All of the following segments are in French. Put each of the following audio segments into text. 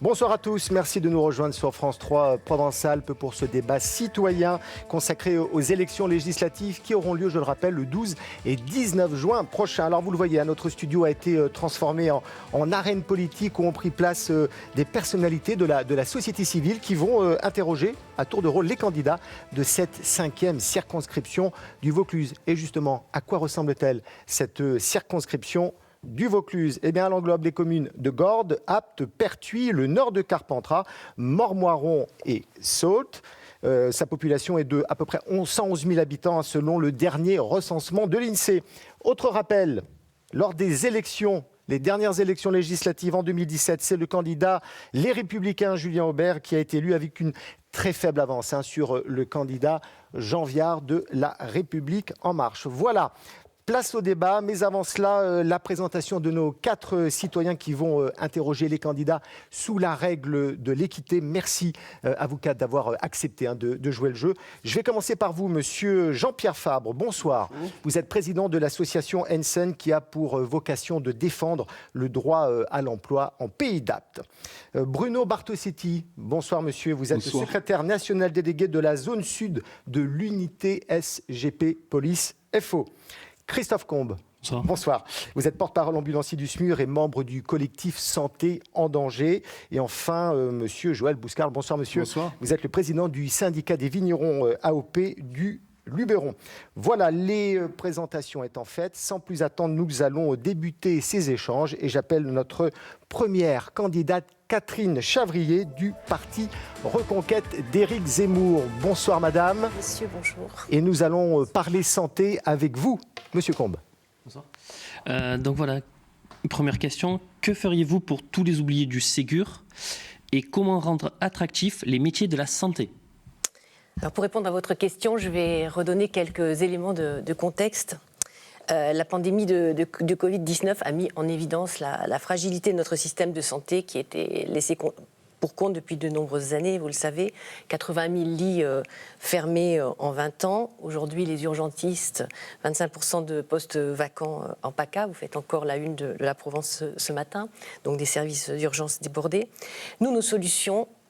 Bonsoir à tous, merci de nous rejoindre sur France 3 Provence-Alpes pour ce débat citoyen consacré aux élections législatives qui auront lieu, je le rappelle, le 12 et 19 juin prochain. Alors vous le voyez, notre studio a été transformé en arène politique où ont pris place des personnalités de la société civile qui vont interroger à tour de rôle les candidats de cette 5e circonscription du Vaucluse. Et justement, à quoi ressemble-t-elle cette circonscription du Vaucluse? Eh bien, elle englobe les communes de Gordes, Apt, Pertuis, le nord de Carpentras, Mormoiron et Saulx. Sa population est de à peu près 111 000 habitants selon le dernier recensement de l'INSEE. Autre rappel, lors des élections, les dernières élections législatives en 2017, c'est le candidat Les Républicains, Julien Aubert, qui a été élu avec une très faible avance sur le candidat Jean Viard de La République En Marche. Voilà. Place au débat, mais avant cela, la présentation de nos 4 citoyens qui vont interroger les candidats sous la règle de l'équité. Merci à vous 4 d'avoir accepté de jouer le jeu. Je vais commencer par vous, monsieur Jean-Pierre Fabre. Bonsoir. Bonjour. Vous êtes président de l'association Ensen qui a pour vocation de défendre le droit à l'emploi en pays d'Apt. Bruno Bartosetti, bonsoir monsieur. Vous êtes le secrétaire national délégué de la zone sud de l'unité SGP Police FO. Christophe Combes. Bonsoir. Bonsoir. Vous êtes porte-parole ambulancier du SMUR et membre du collectif Santé en danger. Et enfin, monsieur Joël Bouscarle. Bonsoir, monsieur. Bonsoir. Vous êtes le président du syndicat des vignerons AOP du Luberon. Voilà, les présentations étant faites. Sans plus attendre, nous allons débuter ces échanges. Et j'appelle notre première candidate, Catherine Chavrier, du parti Reconquête d'Éric Zemmour. Bonsoir, madame. Monsieur, bonjour. Et nous allons parler santé avec vous, monsieur Combes. Bonsoir. Donc voilà, première question. Que feriez-vous pour tous les oubliés du Ségur et comment rendre attractifs les métiers de la santé? Alors pour répondre à votre question, je vais redonner quelques éléments de contexte. La pandémie de Covid-19 a mis en évidence la fragilité de notre système de santé qui était laissé pour compte depuis de nombreuses années, vous le savez. 80 000 lits fermés en 20 ans. Aujourd'hui, les urgentistes, 25% de postes vacants en PACA. Vous faites encore la une de la Provence ce matin. Donc des services d'urgence débordés.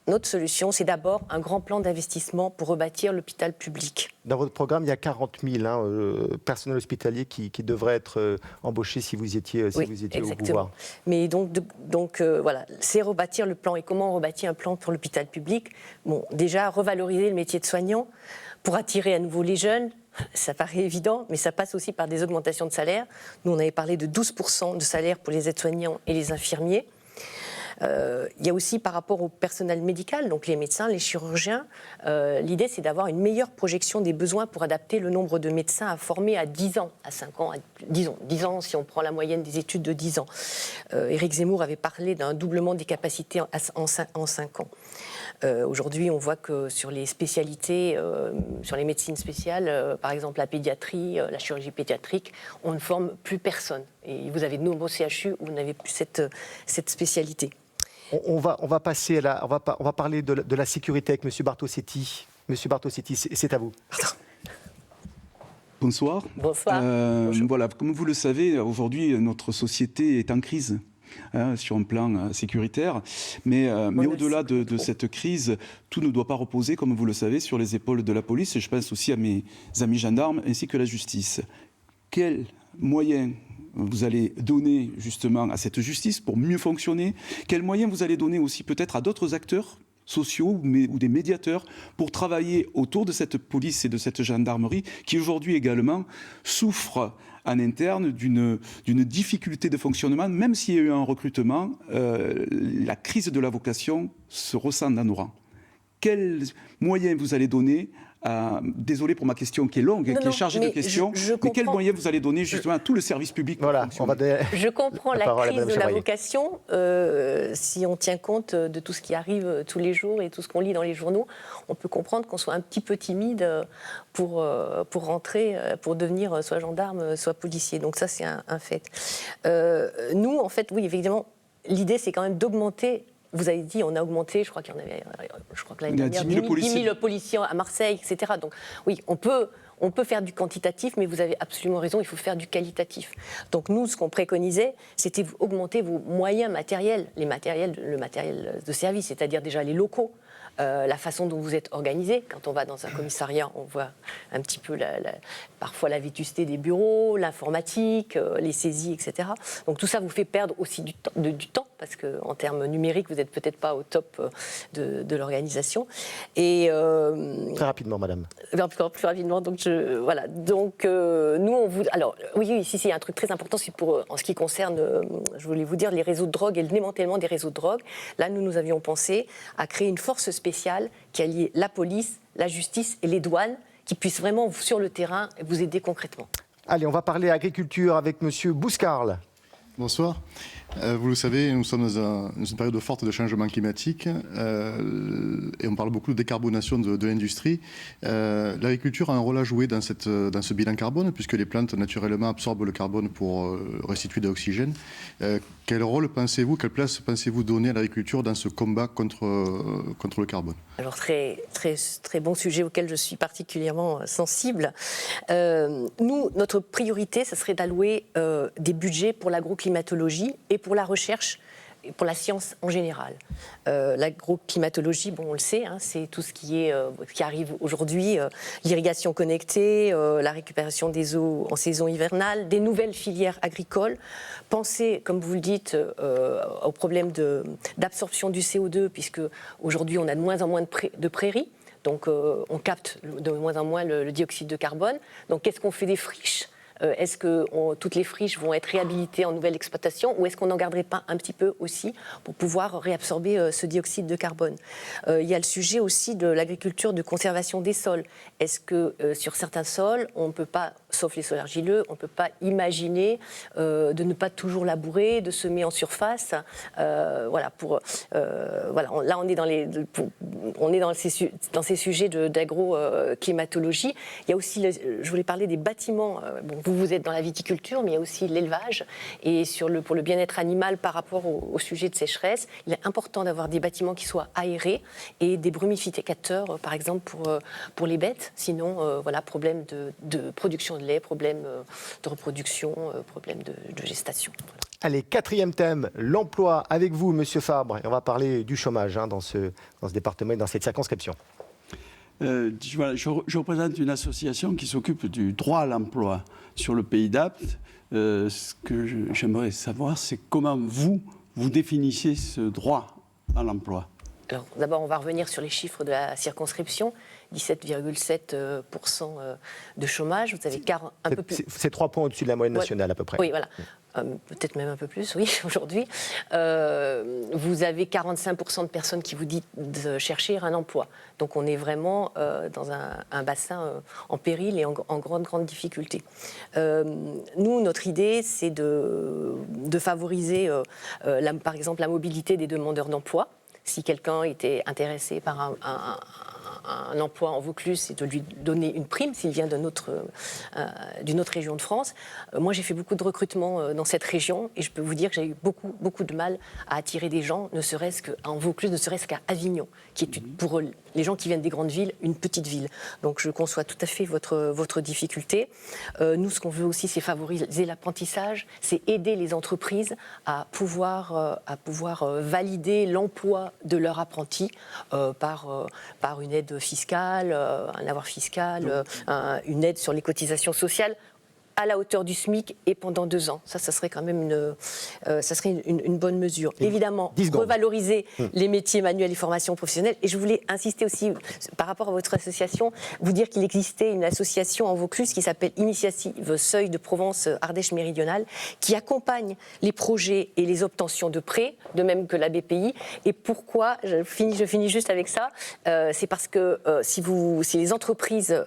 Notre solution, c'est d'abord un grand plan d'investissement pour rebâtir l'hôpital public. Dans votre programme, il y a 40 000 personnels hospitaliers qui devraient être embauchés si vous étiez, exactement. Au pouvoir. Mais donc voilà, c'est rebâtir le plan. Et comment on rebâtit un plan pour l'hôpital public? Bon, déjà, revaloriser le métier de soignant pour attirer à nouveau les jeunes. Ça paraît évident, mais ça passe aussi par des augmentations de salaire. Nous, on avait parlé de 12% de salaire pour les aides-soignants et les infirmiers. Il y a aussi par rapport au personnel médical, donc les médecins, les chirurgiens, l'idée c'est d'avoir une meilleure projection des besoins pour adapter le nombre de médecins à former à 10 ans, à 5 ans, disons 10 ans si on prend la moyenne des études de 10 ans. Éric Zemmour avait parlé d'un doublement des capacités en 5 ans. Aujourd'hui, on voit que sur les spécialités, sur les médecines spéciales, par exemple la pédiatrie, la chirurgie pédiatrique, on ne forme plus personne. Et vous avez de nombreux CHU où vous n'avez plus cette spécialité. On va passer on va parler de la sécurité avec monsieur Bartosetti. Monsieur Bartosetti, c'est à vous. Bonsoir. Bonsoir. Voilà, comme vous le savez, aujourd'hui, notre société est en crise. Sur un plan sécuritaire. Mais au-delà de cette crise, tout ne doit pas reposer, comme vous le savez, sur les épaules de la police. Et je pense aussi à mes amis gendarmes ainsi que la justice. Quels moyens vous allez donner justement à cette justice pour mieux fonctionner? Quels moyens vous allez donner aussi peut-être à d'autres acteurs sociaux ou des médiateurs pour travailler autour de cette police et de cette gendarmerie qui aujourd'hui également souffrent en interne d'une difficulté de fonctionnement, même s'il y a eu un recrutement, la crise de la vocation se ressent dans nos rangs. Quels moyens vous allez donner désolé pour ma question qui est longue, qui est chargée de questions, mais quels moyens vous allez donner justement à tout le service public? Voilà, je comprends la crise de la vocation. Si on tient compte de tout ce qui arrive tous les jours et tout ce qu'on lit dans les journaux, on peut comprendre qu'on soit un petit peu timide pour rentrer, pour devenir soit gendarme, soit policier. Donc ça, c'est un fait. Nous, en fait, oui, évidemment, l'idée, c'est quand même d'augmenter. Vous avez dit, on a augmenté, je crois que l'année dernière, 10 000 policiers à Marseille, etc. Donc oui, on peut On peut faire du quantitatif, mais vous avez absolument raison, il faut faire du qualitatif. Donc nous, ce qu'on préconisait, c'était augmenter vos moyens matériels, le matériel de service, c'est-à-dire déjà les locaux, la façon dont vous êtes organisé. Quand on va dans un commissariat, on voit un petit peu parfois la vétusté des bureaux, l'informatique, les saisies, etc. Donc tout ça vous fait perdre aussi du temps parce qu'en termes numériques, vous n'êtes peut-être pas au top de l'organisation. Et très rapidement, madame. Encore plus rapidement. Donc voilà. Donc nous, on vous. Alors oui, ici, il y a un truc très important, c'est en ce qui concerne, je voulais vous dire, les réseaux de drogue et le démantèlement des réseaux de drogue. Là, nous avions pensé à créer une force spéciale qui allie la police, la justice et les douanes, qui puissent vraiment sur le terrain vous aider concrètement. Allez, on va parler agriculture avec Monsieur Bouscarl. Bonsoir. Vous le savez, nous sommes dans une période forte de changement climatique et on parle beaucoup de décarbonation de l'industrie. L'agriculture a un rôle à jouer dans ce bilan carbone puisque les plantes naturellement absorbent le carbone pour restituer de l'oxygène. Quel place pensez-vous donner à l'agriculture dans ce combat contre le carbone? Alors très, très, très bon sujet auquel je suis particulièrement sensible. Nous, notre priorité, ce serait d'allouer des budgets pour l'agroclimatologie et pour la recherche et pour la science en général. L'agroclimatologie, bon, on le sait, hein, c'est tout ce qui arrive aujourd'hui, l'irrigation connectée, la récupération des eaux en saison hivernale, des nouvelles filières agricoles. Pensez, comme vous le dites, au problème d'absorption du CO2, puisque aujourd'hui on a de moins en moins de prairies, donc on capte de moins en moins le dioxyde de carbone. Donc qu'est-ce qu'on fait des friches ? Est-ce que toutes les friches vont être réhabilitées en nouvelle exploitation ou est-ce qu'on n'en garderait pas un petit peu aussi pour pouvoir réabsorber ce dioxyde de carbone? Il y a le sujet aussi de l'agriculture de conservation des sols. Est-ce que sur certains sols, on ne peut pas, sauf les sols argileux, on ne peut pas imaginer de ne pas toujours labourer, de semer en surface? Là, on est dans ces sujets d'agro-climatologie. Il y a aussi, je voulais parler des bâtiments. Vous êtes dans la viticulture, mais il y a aussi l'élevage. Et pour le bien-être animal par rapport au sujet de sécheresse, il est important d'avoir des bâtiments qui soient aérés et des brumificateurs, par exemple, pour les bêtes. Sinon, problème de production de lait, problème de reproduction, problème de gestation. Voilà. Allez, 4e thème, l'emploi avec vous, Monsieur Fabre. Et on va parler du chômage dans ce département et dans cette circonscription. Je représente une association qui s'occupe du droit à l'emploi sur le Pays d'Apt. Ce que j'aimerais savoir, c'est comment vous définissez ce droit à l'emploi. Alors, d'abord, on va revenir sur les chiffres de la circonscription. 17,7% de chômage. Vous avez un peu plus. C'est 3 points au-dessus de la moyenne nationale, à peu près. Oui, voilà. Peut-être même un peu plus, oui, aujourd'hui. Vous avez 45% de personnes qui vous disent de chercher un emploi. Donc on est vraiment dans un bassin en péril et en grande difficulté. Nous, notre idée, c'est de favoriser, par exemple, la mobilité des demandeurs d'emploi. Si quelqu'un était intéressé par un emploi en Vaucluse, et de lui donner une prime s'il vient d'une autre région de France. Moi, j'ai fait beaucoup de recrutement dans cette région et je peux vous dire que j'ai eu beaucoup de mal à attirer des gens, ne serait-ce qu'en Vaucluse, ne serait-ce qu'à Avignon, qui est pour les gens qui viennent des grandes villes, une petite ville. Donc, je conçois tout à fait votre difficulté. Nous, ce qu'on veut aussi, c'est favoriser l'apprentissage, c'est aider les entreprises à pouvoir valider l'emploi de leurs apprentis par une aide fiscale, un avoir fiscal, une aide sur les cotisations sociales à la hauteur du SMIC et pendant 2 ans. Ça serait quand même une bonne mesure. Évidemment, revaloriser les métiers manuels et formations professionnelles. Et je voulais insister aussi, par rapport à votre association, vous dire qu'il existait une association en Vaucluse qui s'appelle Initiative Seuil de Provence Ardèche Méridionale, qui accompagne les projets et les obtentions de prêts, de même que la BPI. Et pourquoi, je finis juste avec ça, c'est parce que si les entreprises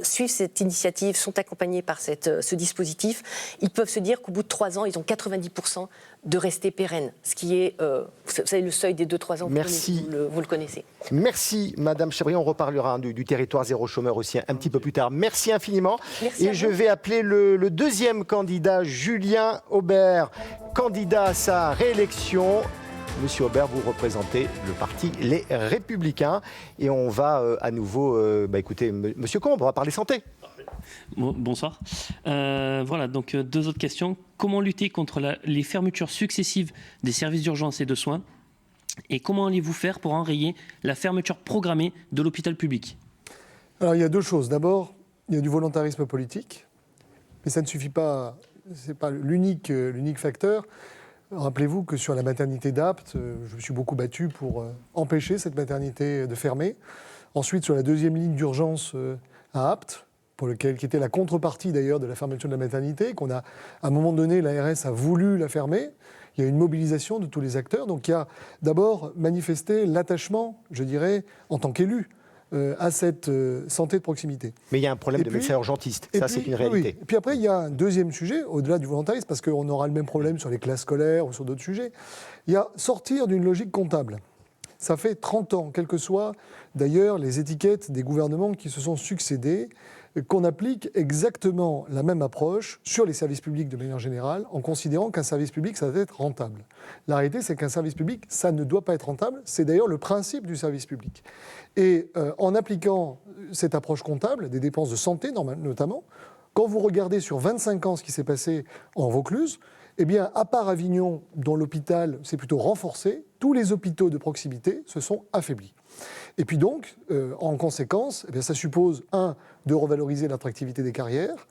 suivent cette initiative, sont accompagnées par ce dispositif, ils peuvent se dire qu'au bout de 3 ans, ils ont 90% de rester pérennes, ce qui est, vous savez, le seuil des 2-3 ans, Merci. Vous le connaissez. Merci Madame Chabry, on reparlera du territoire zéro chômeur aussi un petit peu plus tard. Merci infiniment. Merci. Et je vais appeler le 2e candidat, Julien Aubert, candidat à sa réélection. Monsieur Aubert, vous représentez le parti Les Républicains. Et on va à nouveau écouter Monsieur Combe, on va parler santé. Bonsoir. Voilà, donc 2 autres questions. Comment lutter contre les fermetures successives des services d'urgence et de soins? Et comment allez-vous faire pour enrayer la fermeture programmée de l'hôpital public? Alors il y a 2 choses. D'abord, il y a du volontarisme politique, mais ça ne suffit pas, ce n'est pas l'unique facteur. Rappelez-vous que sur la maternité d'Apt, je me suis beaucoup battu pour empêcher cette maternité de fermer. Ensuite, sur la 2e ligne d'urgence à Apt, qui était la contrepartie d'ailleurs de la fermeture de la maternité, qu'on a, à un moment donné, l'ARS a voulu la fermer. Il y a une mobilisation de tous les acteurs. Donc il y a d'abord manifesté l'attachement, je dirais, en tant qu'élu, à cette santé de proximité. Mais il y a un problème de médecins urgentistes, ça c'est une réalité. Oui. Et puis après, il y a un deuxième sujet, au-delà du volontarisme, parce qu'on aura le même problème sur les classes scolaires ou sur d'autres sujets. Il y a sortir d'une logique comptable. Ça fait 30 ans, quelles que soient d'ailleurs les étiquettes des gouvernements qui se sont succédés, qu'on applique exactement la même approche sur les services publics de manière générale, en considérant qu'un service public, ça doit être rentable. La réalité, c'est qu'un service public, ça ne doit pas être rentable. C'est d'ailleurs le principe du service public. Et en appliquant cette approche comptable, des dépenses de santé notamment, quand vous regardez sur 25 ans ce qui s'est passé en Vaucluse, eh bien, à part Avignon, dont l'hôpital s'est plutôt renforcé, tous les hôpitaux de proximité se sont affaiblis. Et puis donc, en conséquence, eh bien, ça suppose, 1, de revaloriser l'attractivité des carrières,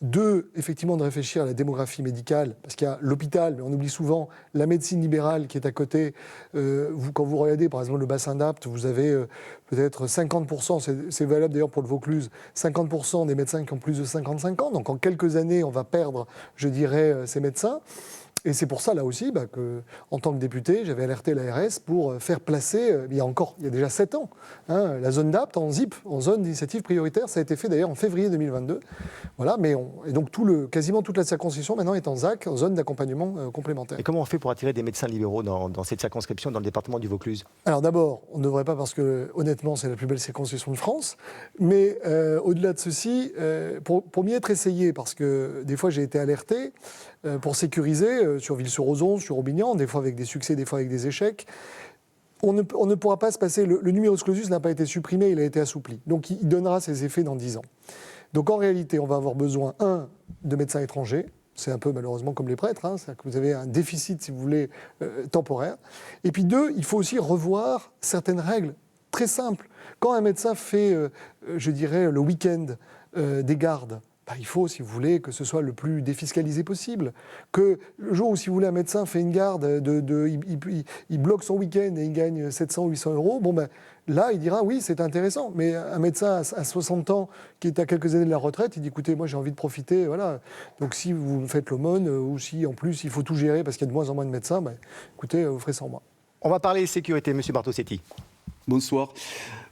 2, effectivement, de réfléchir à la démographie médicale, parce qu'il y a l'hôpital, mais on oublie souvent la médecine libérale qui est à côté. Quand vous regardez, par exemple, le bassin d'Apt, vous avez peut-être 50%, c'est valable d'ailleurs pour le Vaucluse, 50% des médecins qui ont plus de 55 ans. Donc en quelques années, on va perdre, je dirais, ces médecins. Et c'est pour ça, là aussi, que, en tant que député, j'avais alerté l'ARS pour faire placer, il y a déjà 7 ans, la zone d'Apt en ZIP, en zone d'initiative prioritaire. Ça a été fait d'ailleurs en février 2022. Voilà, et donc quasiment toute la circonscription maintenant est en ZAC, en zone d'accompagnement complémentaire. Et comment on fait pour attirer des médecins libéraux dans cette circonscription, dans le département du Vaucluse? Alors d'abord, on ne devrait pas, parce que honnêtement, c'est la plus belle circonscription de France. Mais au-delà de ceci, pour m'y être essayé, parce que des fois j'ai été alerté, pour sécuriser sur Ville-sur-Ozon, sur Aubignan, des fois avec des succès, des fois avec des échecs. On ne pourra pas se passer. Le numerus clausus n'a pas été supprimé, il a été assoupli. Donc il donnera ses effets dans 10 ans. Donc en réalité, on va avoir besoin, 1, de médecins étrangers. C'est un peu malheureusement comme les prêtres, c'est-à-dire que vous avez un déficit, si vous voulez, temporaire. Et puis 2, il faut aussi revoir certaines règles très simples. Quand un médecin fait, je dirais, le week-end des gardes, il faut, si vous voulez, que ce soit le plus défiscalisé possible. Que le jour où, si vous voulez, un médecin fait une garde, il bloque son week-end et il gagne 700 ou 800 euros, là, il dira oui, c'est intéressant. Mais un médecin à 60 ans, qui est à quelques années de la retraite, il dit écoutez, moi j'ai envie de profiter, voilà. Donc si vous me faites l'aumône, ou si en plus il faut tout gérer parce qu'il y a de moins en moins de médecins, écoutez, vous ferez sans moi. On va parler sécurité, M. Bartosetti. Bonsoir.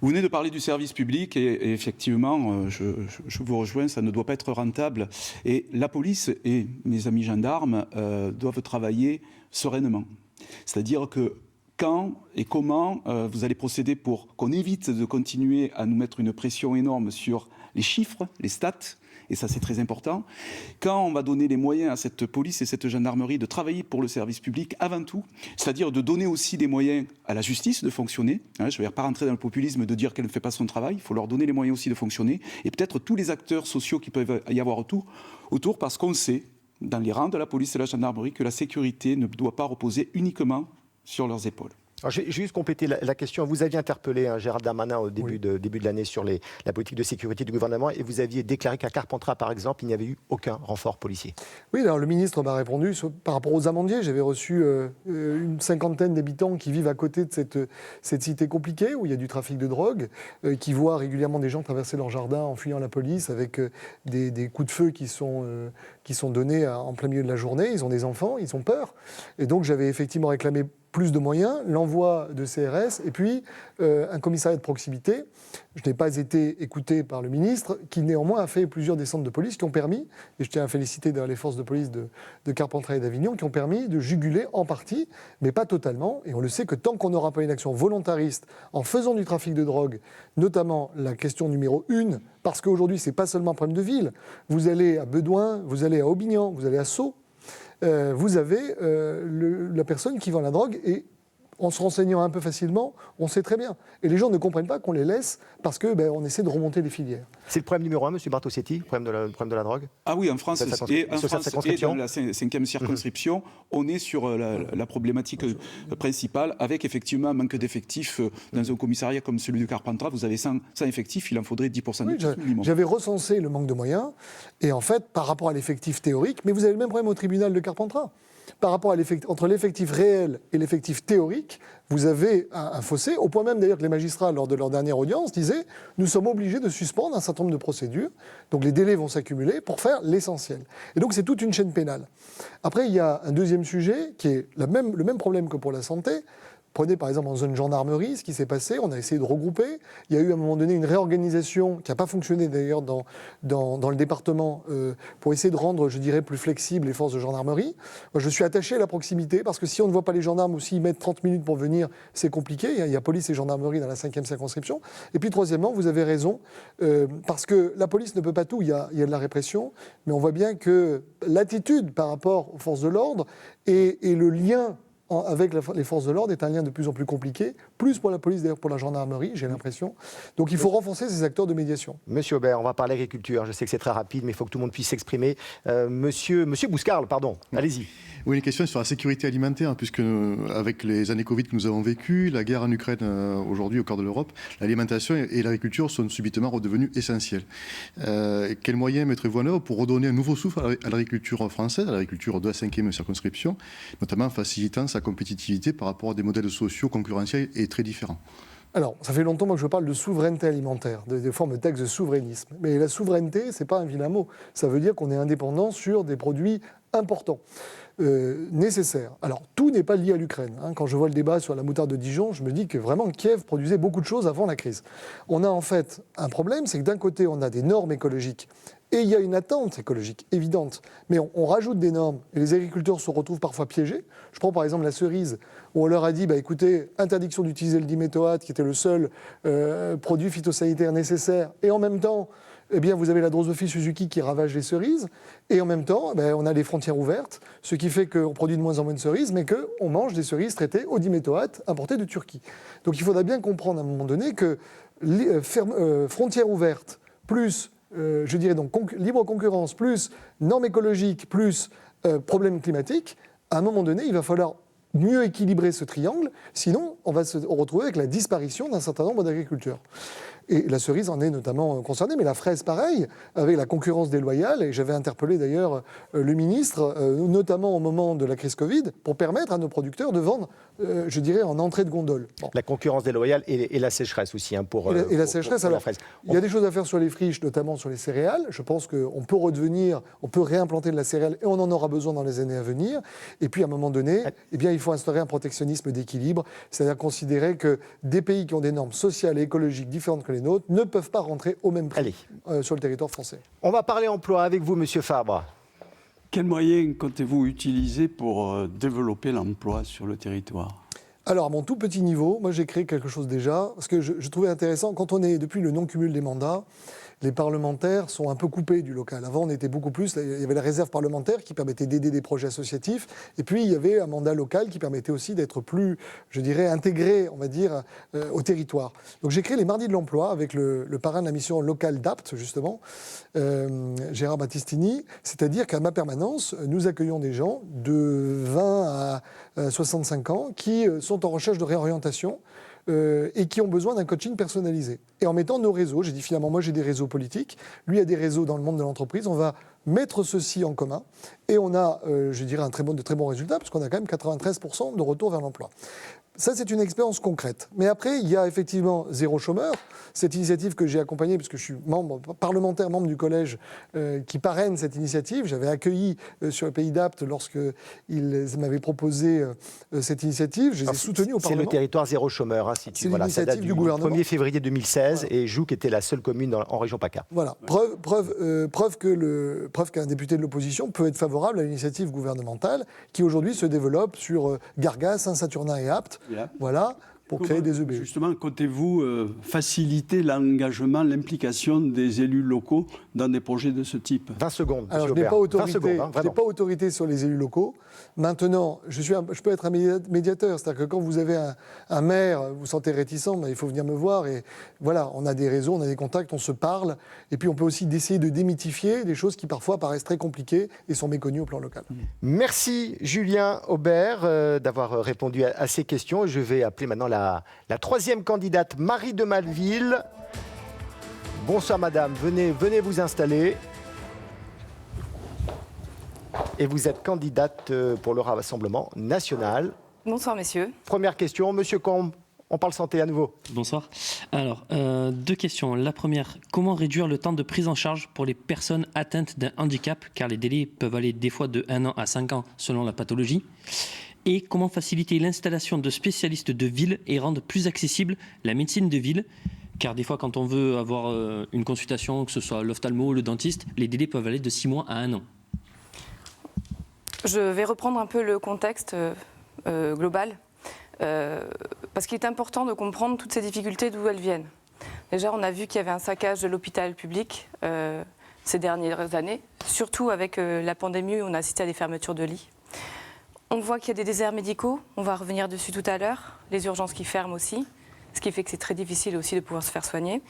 Vous venez de parler du service public et effectivement, je vous rejoins, ça ne doit pas être rentable. Et la police et mes amis gendarmes doivent travailler sereinement. C'est-à-dire que quand et comment vous allez procéder pour qu'on évite de continuer à nous mettre une pression énorme sur les chiffres, les stats, et ça c'est très important, quand on va donner les moyens à cette police et cette gendarmerie de travailler pour le service public avant tout, c'est-à-dire de donner aussi des moyens à la justice de fonctionner, je ne vais pas rentrer dans le populisme de dire qu'elle ne fait pas son travail, il faut leur donner les moyens aussi de fonctionner, et peut-être tous les acteurs sociaux qui peuvent y avoir autour parce qu'on sait, dans les rangs de la police et de la gendarmerie, que la sécurité ne doit pas reposer uniquement sur leurs épaules. Alors, je vais juste compléter la question. Vous aviez interpellé Gérald Darmanin au début de l'année sur la politique de sécurité du gouvernement et vous aviez déclaré qu'à Carpentras, par exemple, il n'y avait eu aucun renfort policier. Oui, alors le ministre m'a répondu par rapport aux amandiers. J'avais reçu une 50aine d'habitants qui vivent à côté de cette cité compliquée où il y a du trafic de drogue, qui voient régulièrement des gens traverser leur jardin en fuyant la police avec des coups de feu qui sont donnés en plein milieu de la journée. Ils ont des enfants, ils ont peur. Et donc j'avais effectivement réclamé plus de moyens, l'envoi de CRS et puis un commissariat de proximité. Je n'ai pas été écouté par le ministre, qui néanmoins a fait plusieurs descentes de police qui ont permis, et je tiens à féliciter les forces de police de Carpentras et d'Avignon, qui ont permis de juguler en partie, mais pas totalement. Et on le sait que tant qu'on n'aura pas une action volontariste en faisant du trafic de drogue, notamment la question numéro 1, parce qu'aujourd'hui c'est pas seulement un problème de ville, vous allez à Bedouin, vous allez à Aubignan, vous allez à Sceaux, vous avez la personne qui vend la drogue et en se renseignant un peu facilement, on sait très bien. Et les gens ne comprennent pas qu'on les laisse parce qu'on essaie de remonter les filières. C'est le problème numéro 1, M. Bartosetti, le problème de la drogue? Ah oui, en France, et dans la 5e circonscription, on est sur la problématique principale, avec effectivement un manque d'effectifs dans un commissariat comme celui de Carpentras. Vous avez 100 effectifs, il en faudrait 10% de plus minimum. J'avais recensé le manque de moyens, et en fait, par rapport à l'effectif théorique, mais vous avez le même problème au tribunal de Carpentras. Par rapport à entre l'effectif réel et l'effectif théorique, vous avez un fossé, au point même d'ailleurs que les magistrats, lors de leur dernière audience, disaient « nous sommes obligés de suspendre un certain nombre de procédures, donc les délais vont s'accumuler pour faire l'essentiel ». Et donc c'est toute une chaîne pénale. Après, il y a un deuxième sujet qui est le même problème que pour la santé. Prenez par exemple en zone gendarmerie, ce qui s'est passé, on a essayé de regrouper. Il y a eu à un moment donné une réorganisation qui n'a pas fonctionné d'ailleurs dans le département pour essayer de rendre, je dirais, plus flexibles les forces de gendarmerie. Moi, je suis attaché à la proximité parce que si on ne voit pas les gendarmes ou s'ils mettent 30 minutes pour venir, c'est compliqué. Il y a police et gendarmerie dans la 5e circonscription. Et puis troisièmement, vous avez raison, parce que la police ne peut pas tout, il y a de la répression, mais on voit bien que l'attitude par rapport aux forces de l'ordre et le lien avec les forces de l'ordre est un lien de plus en plus compliqué, plus pour la police d'ailleurs pour la gendarmerie, j'ai l'impression. Donc il faut renforcer ces acteurs de médiation. Monsieur Aubert, on va parler agriculture. Je sais que c'est très rapide, mais il faut que tout le monde puisse s'exprimer. Monsieur Bouscarle, pardon, allez-y. Oui, une question sur la sécurité alimentaire, puisque avec les années Covid que nous avons vécues, la guerre en Ukraine aujourd'hui au cœur de l'Europe, l'alimentation et l'agriculture sont subitement redevenues essentielles. Quels moyens mettrez-vous en œuvre pour redonner un nouveau souffle à l'agriculture française, à l'agriculture de la 5e circonscription, notamment en facilitant sa compétitivité par rapport à des modèles sociaux concurrentiels et très différents? Alors, ça fait longtemps moi, que je parle de souveraineté alimentaire, des formes de textes de souverainisme. Mais la souveraineté, ce n'est pas un vilain mot. Ça veut dire qu'on est indépendant sur des produits importants, nécessaires. Alors, tout n'est pas lié à l'Ukraine. Quand je vois le débat sur la moutarde de Dijon, je me dis que vraiment Kiev produisait beaucoup de choses avant la crise. On a en fait un problème, c'est que d'un côté, on a des normes écologiques. Et il y a une attente écologique évidente. Mais on rajoute des normes et les agriculteurs se retrouvent parfois piégés. Je prends par exemple la cerise, où on leur a dit, écoutez, interdiction d'utiliser le diméthoate, qui était le seul produit phytosanitaire nécessaire. Et en même temps, eh bien, vous avez la drosophile Suzuki qui ravage les cerises. Et en même temps, on a les frontières ouvertes, ce qui fait qu'on produit de moins en moins de cerises, mais qu'on mange des cerises traitées au diméthoate importées de Turquie. Donc il faudra bien comprendre à un moment donné que frontières ouvertes, plus... je dirais donc libre concurrence, plus normes écologiques, plus problèmes climatiques, à un moment donné, il va falloir mieux équilibrer ce triangle, sinon on va se retrouver avec la disparition d'un certain nombre d'agriculteurs. Et la cerise en est notamment concernée, mais la fraise, pareil, avec la concurrence déloyale. Et j'avais interpellé d'ailleurs le ministre, notamment au moment de la crise Covid, pour permettre à nos producteurs de vendre, je dirais, en entrée de gondole. Bon. La concurrence déloyale et la sécheresse aussi, pour la sécheresse. Alors, la fraise. Il y a des choses à faire sur les friches, notamment sur les céréales. Je pense qu'on peut on peut réimplanter de la céréale et on en aura besoin dans les années à venir. Et puis, à un moment donné, il faut instaurer un protectionnisme d'équilibre, c'est-à-dire considérer que des pays qui ont des normes sociales et écologiques différentes que les nôtres ne peuvent pas rentrer au même prix sur le territoire français. On va parler emploi avec vous, Monsieur Fabre. Quels moyens comptez-vous utiliser pour développer l'emploi sur le territoire ? Alors, à mon tout petit niveau, moi j'ai créé quelque chose déjà, parce que je trouvais intéressant, quand on est depuis le non-cumul des mandats, les parlementaires sont un peu coupés du local. Avant, on était beaucoup plus, il y avait la réserve parlementaire qui permettait d'aider des projets associatifs, et puis il y avait un mandat local qui permettait aussi d'être plus, je dirais, intégré, on va dire, au territoire. Donc j'ai créé les Mardis de l'Emploi avec le parrain de la mission locale d'APT, justement, Gérard Battistini, c'est-à-dire qu'à ma permanence, nous accueillons des gens de 20 à 65 ans qui sont en recherche de réorientation, et qui ont besoin d'un coaching personnalisé. Et en mettant nos réseaux, j'ai dit finalement, moi j'ai des réseaux politiques, lui a des réseaux dans le monde de l'entreprise, on va mettre ceci en commun, et on a, je dirais, de très bons résultats, parce qu'on a quand même 93% de retour vers l'emploi. Ça, c'est une expérience concrète. Mais après, il y a effectivement Zéro chômeur, cette initiative que j'ai accompagnée, puisque je suis parlementaire, membre du collège qui parraine cette initiative. J'avais accueilli sur le pays d'Apt lorsqu'ils m'avaient proposé cette initiative. Je les ai soutenus au Parlement. C'est le territoire Zéro chômeur. C'est l'initiative du gouvernement. 1er février 2016, et Jouques était la seule commune en région PACA. Voilà. Preuve qu'un député de l'opposition peut être favorable à l'initiative gouvernementale qui aujourd'hui se développe sur Gargas, Saint-Saturnin et Apt. Voilà. pour créer des EBE. Justement, comptez-vous faciliter l'engagement, l'implication des élus locaux dans des projets de ce type? 20 secondes. Alors, je monsieur n'ai pas Aubert. 20 autorité, secondes, je n'ai pas autorité sur les élus locaux. Maintenant, je peux être un médiateur. C'est-à-dire que quand vous avez un maire, vous vous sentez réticent, il faut venir me voir. Et voilà, on a des réseaux, on a des contacts, on se parle. Et puis, on peut aussi essayer de démythifier des choses qui parfois paraissent très compliquées et sont méconnues au plan local. Merci Julien Aubert d'avoir répondu à ces questions. Je vais appeler maintenant la troisième candidate, Marie de Malville. Bonsoir madame, venez vous installer. Et vous êtes candidate pour le Rassemblement national. Bonsoir messieurs. Première question, monsieur Combe, on parle santé à nouveau. Bonsoir. Alors, 2 questions. La première, comment réduire le temps de prise en charge pour les personnes atteintes d'un handicap, car les délais peuvent aller des fois de 1 an à 5 ans selon la pathologie. Et comment faciliter l'installation de spécialistes de ville et rendre plus accessible la médecine de ville, car des fois quand on veut avoir une consultation, que ce soit l'ophtalmo ou le dentiste, les délais peuvent aller de 6 mois à 1 an. Je vais reprendre un peu le contexte global, parce qu'il est important de comprendre toutes ces difficultés d'où elles viennent. Déjà, on a vu qu'il y avait un saccage de l'hôpital public ces dernières années, surtout avec la pandémie où on a assisté à des fermetures de lits. On voit qu'il y a des déserts médicaux, on va revenir dessus tout à l'heure, les urgences qui ferment aussi, ce qui fait que c'est très difficile aussi de pouvoir se faire soigner.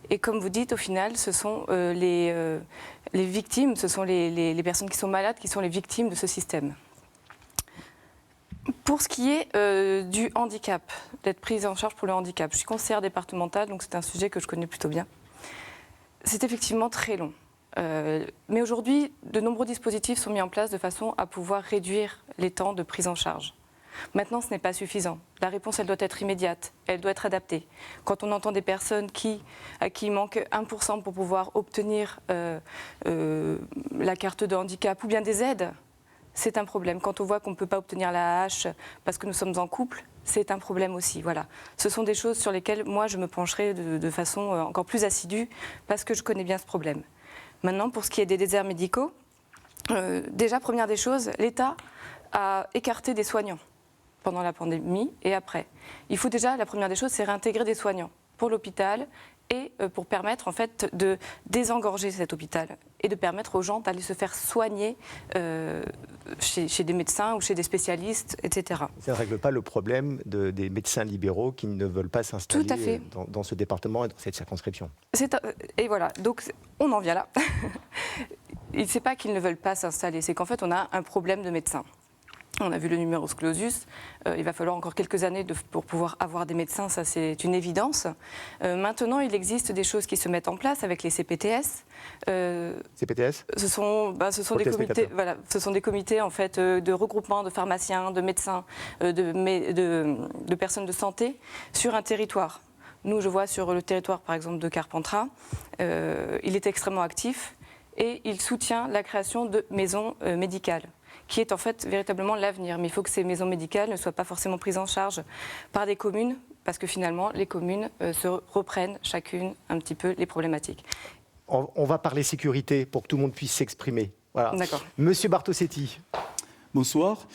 Et comme vous dites, au final, ce sont les victimes, ce sont les personnes qui sont malades qui sont les victimes de ce système. Pour ce qui est du handicap, d'être prise en charge pour le handicap, je suis conseillère départementale, donc c'est un sujet que je connais plutôt bien. C'est effectivement très long. Mais aujourd'hui, de nombreux dispositifs sont mis en place de façon à pouvoir réduire les temps de prise en charge. Maintenant, ce n'est pas suffisant. La réponse, elle doit être immédiate, elle doit être adaptée. Quand on entend des personnes à qui il manque 1% pour pouvoir obtenir la carte de handicap ou bien des aides, c'est un problème. Quand on voit qu'on ne peut pas obtenir la AH parce que nous sommes en couple, c'est un problème aussi. Voilà. Ce sont des choses sur lesquelles moi je me pencherai de façon encore plus assidue parce que je connais bien ce problème. Maintenant, pour ce qui est des déserts médicaux, déjà, première des choses, l'État a écarté des soignants pendant la pandémie et après. Il faut déjà, la première des choses, c'est réintégrer des soignants pour l'hôpital et pour permettre en fait de désengorger cet hôpital et de permettre aux gens d'aller se faire soigner chez des médecins ou chez des spécialistes, etc. Ça ne règle pas le problème des médecins libéraux qui ne veulent pas s'installer dans ce département et dans cette circonscription. Et voilà, donc on en vient là. Ce n'est pas qu'ils ne veulent pas s'installer, c'est qu'en fait on a un problème de médecins. On a vu le numerus clausus, il va falloir encore quelques années pour pouvoir avoir des médecins, ça c'est une évidence. Maintenant, il existe des choses qui se mettent en place avec les CPTS. CPTS ? Ce sont des comités, voilà, ce sont des comités en fait, de regroupement de pharmaciens, de médecins, de personnes de santé sur un territoire. Nous, je vois sur le territoire par exemple de Carpentras, il est extrêmement actif et il soutient la création de maisons médicales, qui est en fait véritablement l'avenir. Mais il faut que ces maisons médicales ne soient pas forcément prises en charge par des communes, parce que finalement, les communes se reprennent chacune un petit peu les problématiques. On va parler sécurité pour que tout le monde puisse s'exprimer. Voilà. D'accord. Monsieur Bartosetti. Bonsoir.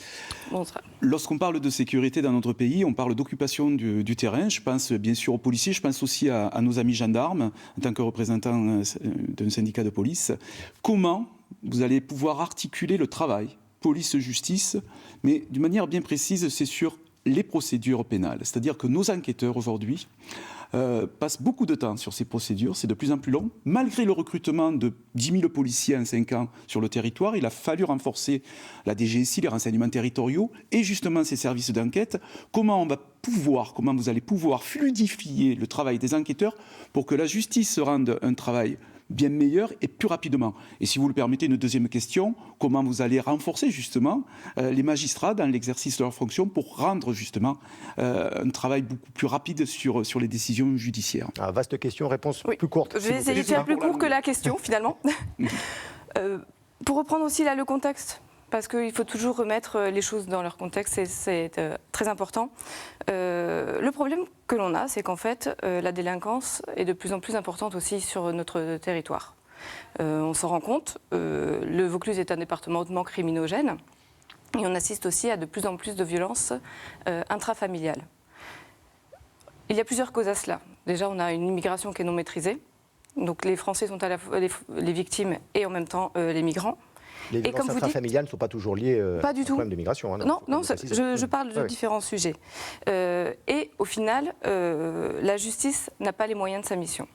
Bonsoir. Lorsqu'on parle de sécurité dans notre pays, on parle d'occupation du terrain. Je pense bien sûr aux policiers, je pense aussi à nos amis gendarmes, en tant que représentant d'un syndicat de police. Comment vous allez pouvoir articuler le travail police-justice, mais d'une manière bien précise, c'est sur les procédures pénales. C'est-à-dire que nos enquêteurs aujourd'hui passent beaucoup de temps sur ces procédures, c'est de plus en plus long. Malgré le recrutement de 10 000 policiers en 5 ans sur le territoire, il a fallu renforcer la DGSI, les renseignements territoriaux, et justement ces services d'enquête. Comment vous allez pouvoir fluidifier le travail des enquêteurs pour que la justice rende un travail bien meilleur et plus rapidement. Et si vous le permettez, une deuxième question, comment vous allez renforcer justement les magistrats dans l'exercice de leurs fonctions pour rendre justement un travail beaucoup plus rapide sur les décisions judiciaires. Vaste question, réponse plus courte. Je vais essayer de faire plus court que la question finalement. Pour reprendre aussi là le contexte, parce qu'il faut toujours remettre les choses dans leur contexte, c'est très important. Le problème que l'on a, c'est qu'en fait, la délinquance est de plus en plus importante aussi sur notre territoire. On s'en rend compte, le Vaucluse est un département hautement criminogène, et on assiste aussi à de plus en plus de violences intrafamiliales. Il y a plusieurs causes à cela. Déjà, on a une immigration qui est non maîtrisée. Donc les Français sont à la fois les victimes et en même temps les migrants. Les violences intrafamiliales ne sont pas toujours liées au problème de migration. Non, je parle de différents sujets. Et au final, la justice n'a pas les moyens de sa mission.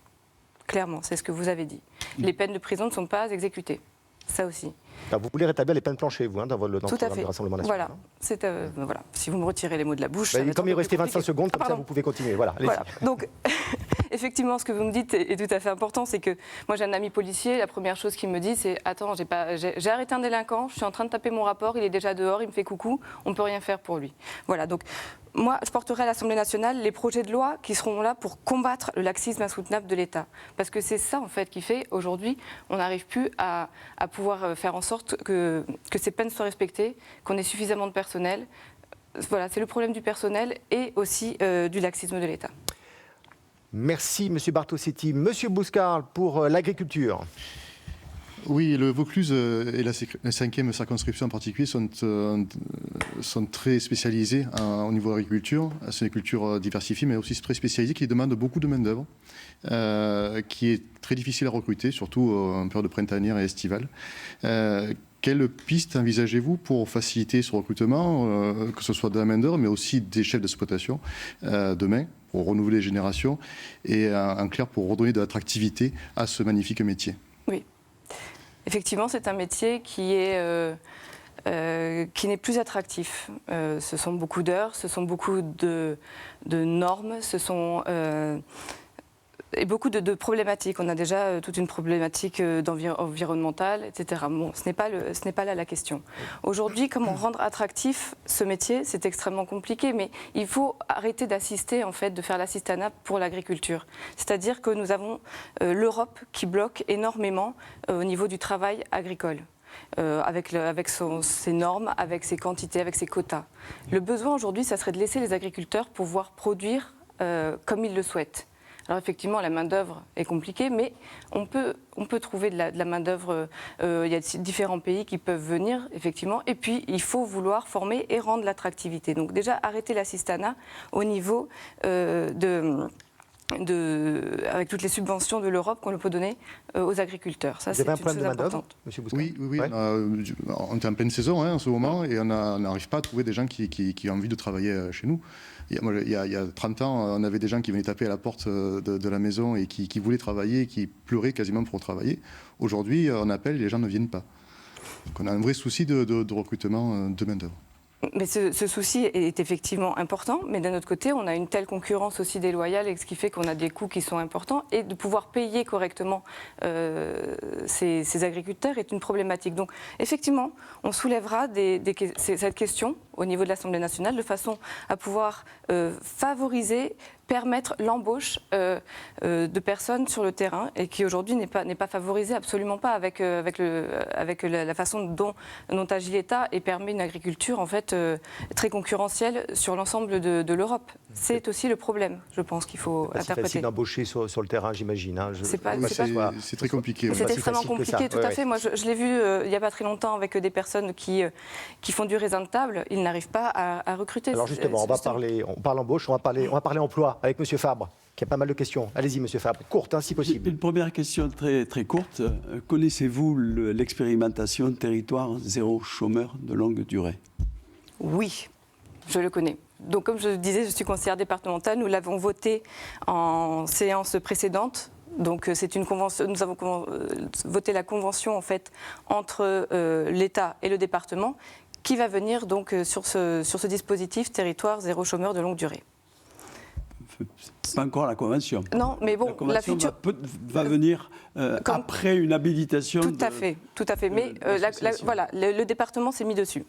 Clairement, c'est ce que vous avez dit. Les peines de prison ne sont pas exécutées. Ça aussi. Alors vous voulez rétablir les peines planchées, vous, dans le programme du Rassemblement national. Voilà. Voilà. Si vous me retirez les mots de la bouche... Comme il restait 25 secondes, comme ça vous pouvez continuer. Voilà. Donc, effectivement, ce que vous me dites est tout à fait important, c'est que moi j'ai un ami policier, la première chose qu'il me dit c'est « Attends, j'ai arrêté un délinquant, je suis en train de taper mon rapport, il est déjà dehors, il me fait coucou, on ne peut rien faire pour lui. » Voilà, donc moi je porterai à l'Assemblée nationale les projets de loi qui seront là pour combattre le laxisme insoutenable de l'État. Parce que c'est ça en fait qui fait, aujourd'hui, on n'arrive plus à pouvoir faire en sorte que ces peines soient respectées, qu'on ait suffisamment de personnel. Voilà, c'est le problème du personnel et aussi du laxisme de l'État. Merci M. Bartosetti. M. Bouscarl pour l'agriculture. Oui, le Vaucluse et la 5e circonscription en particulier sont très spécialisés au niveau de l'agriculture. C'est une culture diversifiée, mais aussi très spécialisée, qui demande beaucoup de main-d'œuvre, qui est très difficile à recruter, surtout en période printanière et estivale. Quelles pistes envisagez-vous pour faciliter ce recrutement, que ce soit de la main-d'œuvre, mais aussi des chefs d'exploitation demain, pour renouveler les générations et en clair pour redonner de l'attractivité à ce magnifique métier? Oui. Effectivement, c'est un métier qui n'est plus attractif. Ce sont beaucoup d'heures, ce sont beaucoup de normes, ce sont et beaucoup de problématiques. On a déjà toute une problématique environnementale, etc. Bon, ce n'est pas là la question. Aujourd'hui, comment rendre attractif ce métier, c'est extrêmement compliqué, mais il faut arrêter d'assister, en fait, de faire l'assistanat pour l'agriculture. C'est-à-dire que nous avons l'Europe qui bloque énormément au niveau du travail agricole. Avec ses normes, avec ses quantités, avec ses quotas. Le besoin aujourd'hui, ça serait de laisser les agriculteurs pouvoir produire comme ils le souhaitent. Alors effectivement, la main-d'œuvre est compliquée, mais on peut trouver de la main-d'œuvre. Il y a différents pays qui peuvent venir, effectivement. Et puis, il faut vouloir former et rendre l'attractivité. Donc déjà, arrêter l'assistanat au niveau avec toutes les subventions de l'Europe qu'on peut donner aux agriculteurs. Ça, vous avez un problème de main-d'œuvre, M. Bouscarl? Oui. Ouais. On est en pleine saison en ce moment et on n'arrive pas à trouver des gens qui ont envie de travailler chez nous. Il y a 30 ans, on avait des gens qui venaient taper à la porte de la maison et qui voulaient travailler, qui pleuraient quasiment pour travailler. Aujourd'hui, on appelle et les gens ne viennent pas. Donc on a un vrai souci de recrutement de main-d'œuvre. Mais ce souci est effectivement important, mais d'un autre côté, on a une telle concurrence aussi déloyale, et ce qui fait qu'on a des coûts qui sont importants, et de pouvoir payer correctement ces agriculteurs est une problématique. Donc effectivement, on soulèvera cette question au niveau de l'Assemblée nationale de façon à pouvoir favoriser, permettre l'embauche de personnes sur le terrain et qui aujourd'hui n'est pas favorisée absolument pas avec la façon dont agit l'État et permet une agriculture en fait très concurrentielle sur l'ensemble de l'Europe. C'est aussi le problème, je pense qu'il faut interpréter. C'est facile d'embaucher sur le terrain, j'imagine. Hein. C'est très compliqué. C'est extrêmement compliqué, tout à fait. Moi, je l'ai vu il n'y a pas très longtemps avec des personnes qui font du raisin de table. Ils n'arrivent pas à recruter. Alors justement, on parle embauche, on va parler emploi avec M. Fabre, qui a pas mal de questions. Allez-y, M. Fabre, courte, hein, si possible. Une première question très, très courte. Connaissez-vous l'expérimentation territoire zéro chômeur de longue durée? Oui, je le connais. Donc, comme je disais, je suis conseillère départementale. Nous l'avons voté en séance précédente. Donc, c'est une convention. Nous avons voté la convention en fait entre l'État et le département, qui va venir donc sur ce dispositif territoire zéro chômeur de longue durée. Pas encore la convention. Non, mais bon, la future va venir après une habilitation. Tout à fait. Mais voilà, le département s'est mis dessus.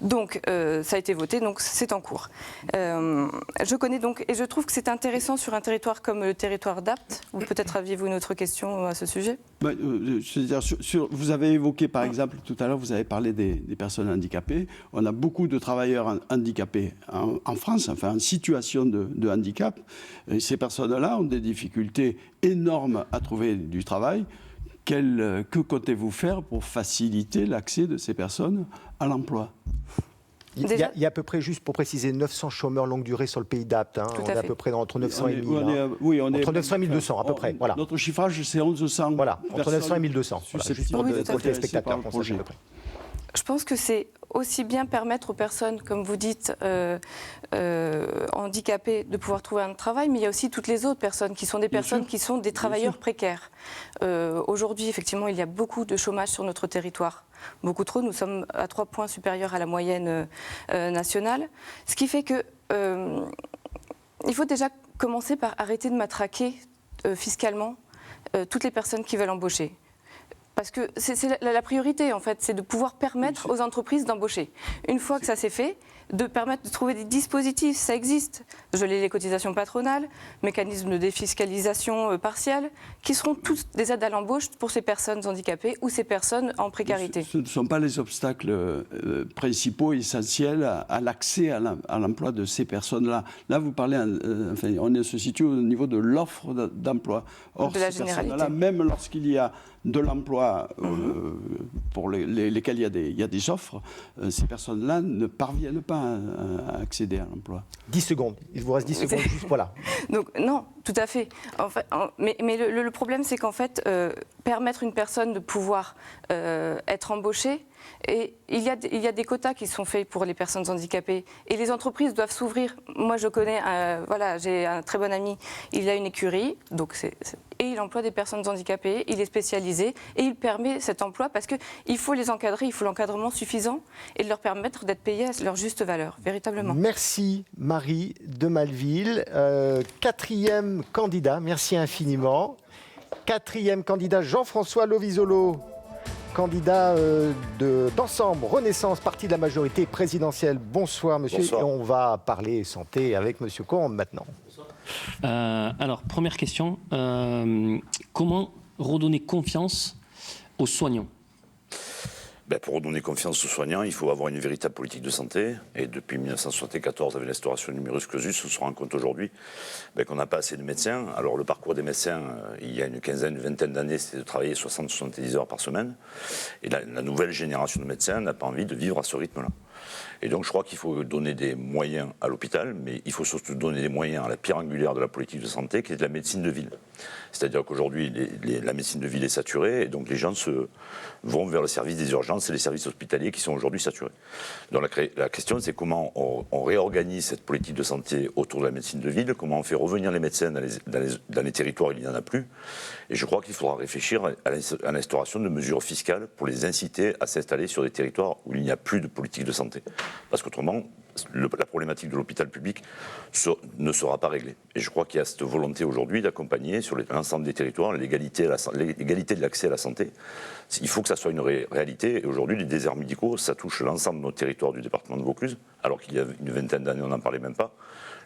Donc, ça a été voté, donc c'est en cours. Je connais donc, et je trouve que c'est intéressant sur un territoire comme le territoire d'Apt. Ou peut-être aviez-vous une autre question à ce sujet? Vous avez évoqué, par exemple, tout à l'heure, vous avez parlé des personnes handicapées. On a beaucoup de travailleurs handicapés en France, enfin en situation de handicap. Et ces personnes-là ont des difficultés énormes à trouver du travail. Que comptez-vous faire pour faciliter l'accès de ces personnes à l'emploi? Il y a à peu près, juste pour préciser, 900 chômeurs longue durée sur le pays d'Apt. Hein. On est à peu près entre 900 et 1000. Entre 900 et 1200 à peu près. Voilà. Notre chiffrage, c'est 1100. Voilà, entre 900 et 1200. Voilà, juste pour le téléspectateur. Je pense que c'est aussi bien permettre aux personnes, comme vous dites, handicapées, de pouvoir trouver un travail, mais il y a aussi toutes les autres personnes qui sont des personnes qui sont des travailleurs précaires. Aujourd'hui, effectivement, il y a beaucoup de chômage sur notre territoire. Beaucoup trop, nous sommes à 3 points supérieurs à la moyenne nationale. Ce qui fait que il faut déjà commencer par arrêter de matraquer fiscalement toutes les personnes qui veulent embaucher. Parce que c'est la priorité, en fait, c'est de pouvoir permettre aux entreprises d'embaucher. Une fois que ça s'est fait, de permettre de trouver des dispositifs, ça existe. Geler les cotisations patronales, mécanismes de défiscalisation partielle, qui seront tous des aides à l'embauche pour ces personnes handicapées ou ces personnes en précarité. Ce ne sont pas les obstacles principaux, essentiels à l'accès à l'emploi de ces personnes-là. Là, vous parlez, on se situe au niveau de l'offre d'emploi. Or, de la ces personnes-là, même lorsqu'il y a de l'emploi pour lesquels il y a des offres, ces personnes-là ne parviennent pas à accéder à l'emploi. 10 secondes. Il vous reste 10 secondes. Juste, voilà. Donc, non, tout à fait. En fait, mais le problème, c'est qu'en fait, permettre une personne de pouvoir être embauchée, et il y a des quotas qui sont faits pour les personnes handicapées. Et les entreprises doivent s'ouvrir. Moi, je connais, j'ai un très bon ami, il a une écurie, et il emploie des personnes handicapées, il est spécialisé, et il permet cet emploi parce qu'il faut les encadrer, il faut l'encadrement suffisant, et de leur permettre d'être payés à leur juste valeur, véritablement. Merci Marie de Malville. 4e candidat, merci infiniment. 4e candidat, Jean-François Lovisolo. Candidat d'Ensemble, Renaissance, parti de la majorité présidentielle. Bonsoir, monsieur. Bonsoir. Et on va parler santé avec monsieur Combe maintenant. Alors, première question. Comment redonner confiance aux soignants ? Pour redonner confiance aux soignants, il faut avoir une véritable politique de santé. Et depuis 1974, avec l'instauration du numerus clausus, on se rend compte aujourd'hui qu'on n'a pas assez de médecins. Alors le parcours des médecins, il y a une vingtaine d'années, c'était de travailler 60-70 heures par semaine. Et la nouvelle génération de médecins n'a pas envie de vivre à ce rythme-là. Et donc je crois qu'il faut donner des moyens à l'hôpital, mais il faut surtout donner des moyens à la pierre angulaire de la politique de santé, qui est de la médecine de ville. C'est-à-dire qu'aujourd'hui, la médecine de ville est saturée, et donc les gens vont vers le service des urgences et les services hospitaliers qui sont aujourd'hui saturés. Donc la question, c'est comment on réorganise cette politique de santé autour de la médecine de ville, comment on fait revenir les médecins dans les territoires où il n'y en a plus. Et je crois qu'il faudra réfléchir à l'instauration de mesures fiscales pour les inciter à s'installer sur des territoires où il n'y a plus de politique de santé. Parce qu'autrement, la problématique de l'hôpital public ne sera pas réglée. Et je crois qu'il y a cette volonté aujourd'hui d'accompagner sur l'ensemble des territoires l'égalité de l'accès à la santé. Il faut que ça soit une réalité. Et aujourd'hui, les déserts médicaux, ça touche l'ensemble de nos territoires du département de Vaucluse, alors qu'il y a une vingtaine d'années, on n'en parlait même pas.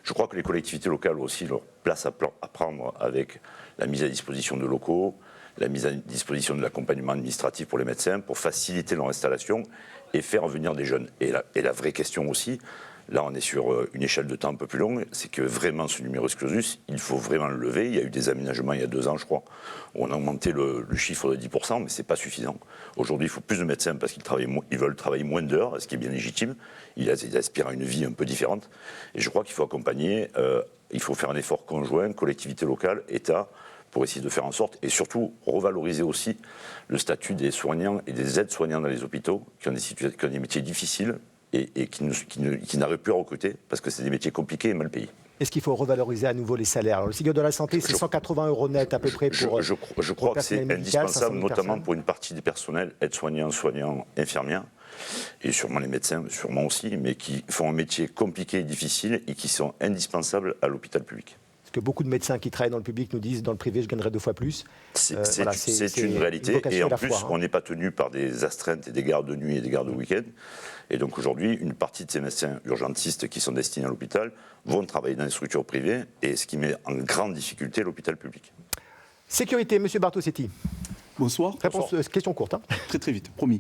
Je crois que les collectivités locales ont aussi leur place à prendre avec la mise à disposition de locaux, la mise à disposition de l'accompagnement administratif pour les médecins, pour faciliter leur installation et faire venir des jeunes. Et la vraie question aussi, là on est sur une échelle de temps un peu plus longue, c'est que vraiment ce numerus clausus, il faut vraiment le lever. Il y a eu des aménagements il y a 2 ans, je crois, où on a augmenté le chiffre de 10%, mais ce n'est pas suffisant. Aujourd'hui, il faut plus de médecins parce qu'ils veulent travailler moins d'heures, ce qui est bien légitime. Ils aspirent à une vie un peu différente. Et je crois qu'il faut accompagner, il faut faire un effort conjoint, collectivité locale, État, pour essayer de faire en sorte, et surtout revaloriser aussi le statut des soignants et des aides-soignants dans les hôpitaux, qui ont des métiers difficiles et qui n'arrivent plus à recruter, parce que c'est des métiers compliqués et mal payés. Est-ce qu'il faut revaloriser à nouveau les salaires ? Alors, le Ségur de la santé, c'est 180 € net à peu près pour je crois que c'est indispensable, notamment pour une partie des personnels, aides-soignants, soignants, infirmières, et sûrement les médecins, sûrement aussi, mais qui font un métier compliqué et difficile et qui sont indispensables à l'hôpital public. Que beaucoup de médecins qui travaillent dans le public nous disent dans le privé je gagnerai 2 fois plus. C'est une réalité, et en plus on n'est pas tenu par des astreintes et des gardes de nuit et des gardes de week-end. Et donc aujourd'hui, une partie de ces médecins urgentistes qui sont destinés à l'hôpital vont travailler dans les structures privées, et ce qui met en grande difficulté l'hôpital public. Sécurité, monsieur Bartosetti. Bonsoir. Question courte. Hein. Très vite, promis.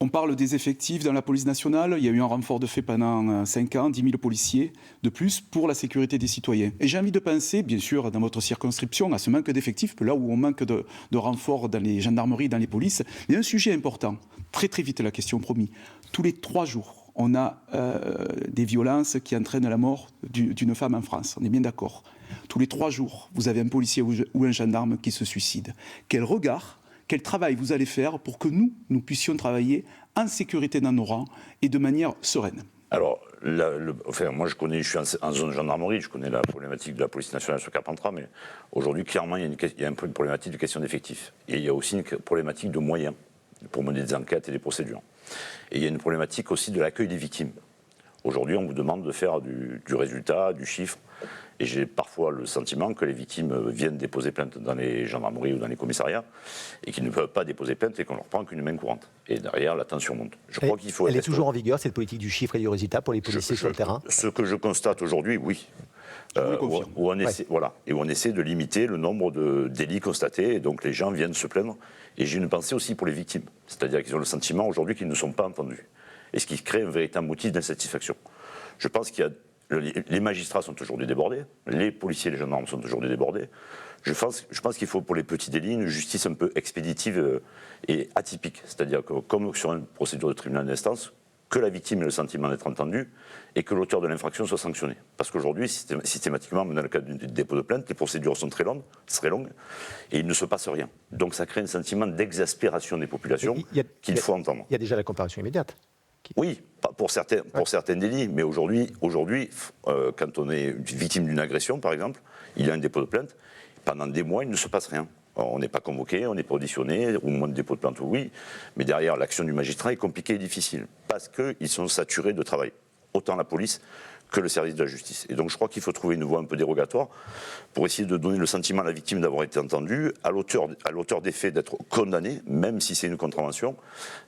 On parle des effectifs dans la police nationale. Il y a eu un renfort de fait pendant 5 ans, 10 000 policiers de plus pour la sécurité des citoyens. Et j'ai envie de penser, bien sûr, dans votre circonscription, à ce manque d'effectifs, là où on manque de renforts dans les gendarmeries, dans les polices. Mais un sujet important, très vite la question, promis. Tous les 3 jours, on a des violences qui entraînent la mort d'une femme en France. On est bien d'accord. Tous les 3 jours, vous avez un policier ou un gendarme qui se suicide. Quel regard, quel travail vous allez faire pour que nous puissions travailler en sécurité dans nos rangs et de manière sereine? Alors, moi je suis en zone gendarmerie, je connais la problématique de la police nationale sur Carpentras, mais aujourd'hui, clairement, il y a un peu une problématique de question d'effectifs. Et il y a aussi une problématique de moyens pour mener des enquêtes et des procédures. Et il y a une problématique aussi de l'accueil des victimes. Aujourd'hui, on vous demande de faire du résultat, du chiffre. Et j'ai parfois le sentiment que les victimes viennent déposer plainte dans les gendarmeries ou dans les commissariats et qu'ils ne peuvent pas déposer plainte et qu'on leur prend qu'une main courante. Et derrière, la tension monte. Je crois qu'il faut. Elle est toujours en vigueur, cette politique du chiffre et du résultat pour les policiers sur le terrain? Ce que je constate aujourd'hui, oui. Où on essaie de limiter le nombre de délits constatés et donc les gens viennent se plaindre. Et j'ai une pensée aussi pour les victimes. C'est-à-dire qu'ils ont le sentiment aujourd'hui qu'ils ne sont pas entendus. Et ce qui crée un véritable motif d'insatisfaction. Je pense qu'il y a. Les magistrats sont aujourd'hui débordés, les policiers et les gendarmes sont aujourd'hui débordés. Je pense qu'il faut pour les petits délits une justice un peu expéditive et atypique. C'est-à-dire que comme sur une procédure de tribunal d'instance, que la victime ait le sentiment d'être entendue et que l'auteur de l'infraction soit sanctionné. Parce qu'aujourd'hui, systématiquement, dans le cas du dépôt de plainte, les procédures sont très longues, et il ne se passe rien. Donc ça crée un sentiment d'exaspération des populations qu'il faut entendre. Il y a déjà la comparution immédiate. Oui, pour certains délits, mais aujourd'hui, quand on est victime d'une agression, par exemple, il y a un dépôt de plainte, pendant des mois, il ne se passe rien. On n'est pas convoqué, on n'est pas auditionné, au moment de dépôt de plainte, oui, mais derrière, l'action du magistrat est compliquée et difficile, parce qu'ils sont saturés de travail, autant la police que le service de la justice. Et donc je crois qu'il faut trouver une voie un peu dérogatoire pour essayer de donner le sentiment à la victime d'avoir été entendue, à l'auteur des faits d'être condamné, même si c'est une contravention.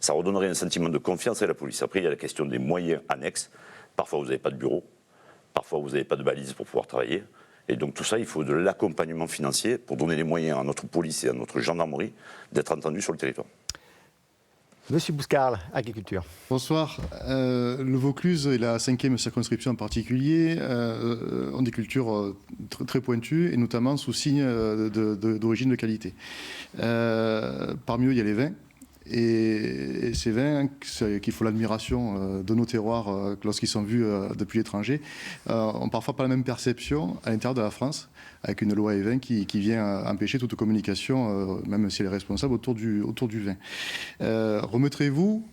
Ça redonnerait un sentiment de confiance à la police. Après, il y a la question des moyens annexes. Parfois, vous n'avez pas de bureau. Parfois, vous n'avez pas de balise pour pouvoir travailler. Et donc tout ça, il faut de l'accompagnement financier pour donner les moyens à notre police et à notre gendarmerie d'être entendus sur le territoire. Monsieur Bouscarl, Agriculture. Bonsoir. Le Vaucluse et la 5e circonscription en particulier ont des cultures très pointues et notamment sous signe d'origine de qualité. Parmi eux, il y a les vins. Et ces vins, qui font l'admiration de nos terroirs lorsqu'ils sont vus depuis l'étranger, n'ont parfois pas la même perception à l'intérieur de la France, avec une loi E20 qui vient empêcher toute communication, même si elle est responsable, autour du vin. Remettrez-vous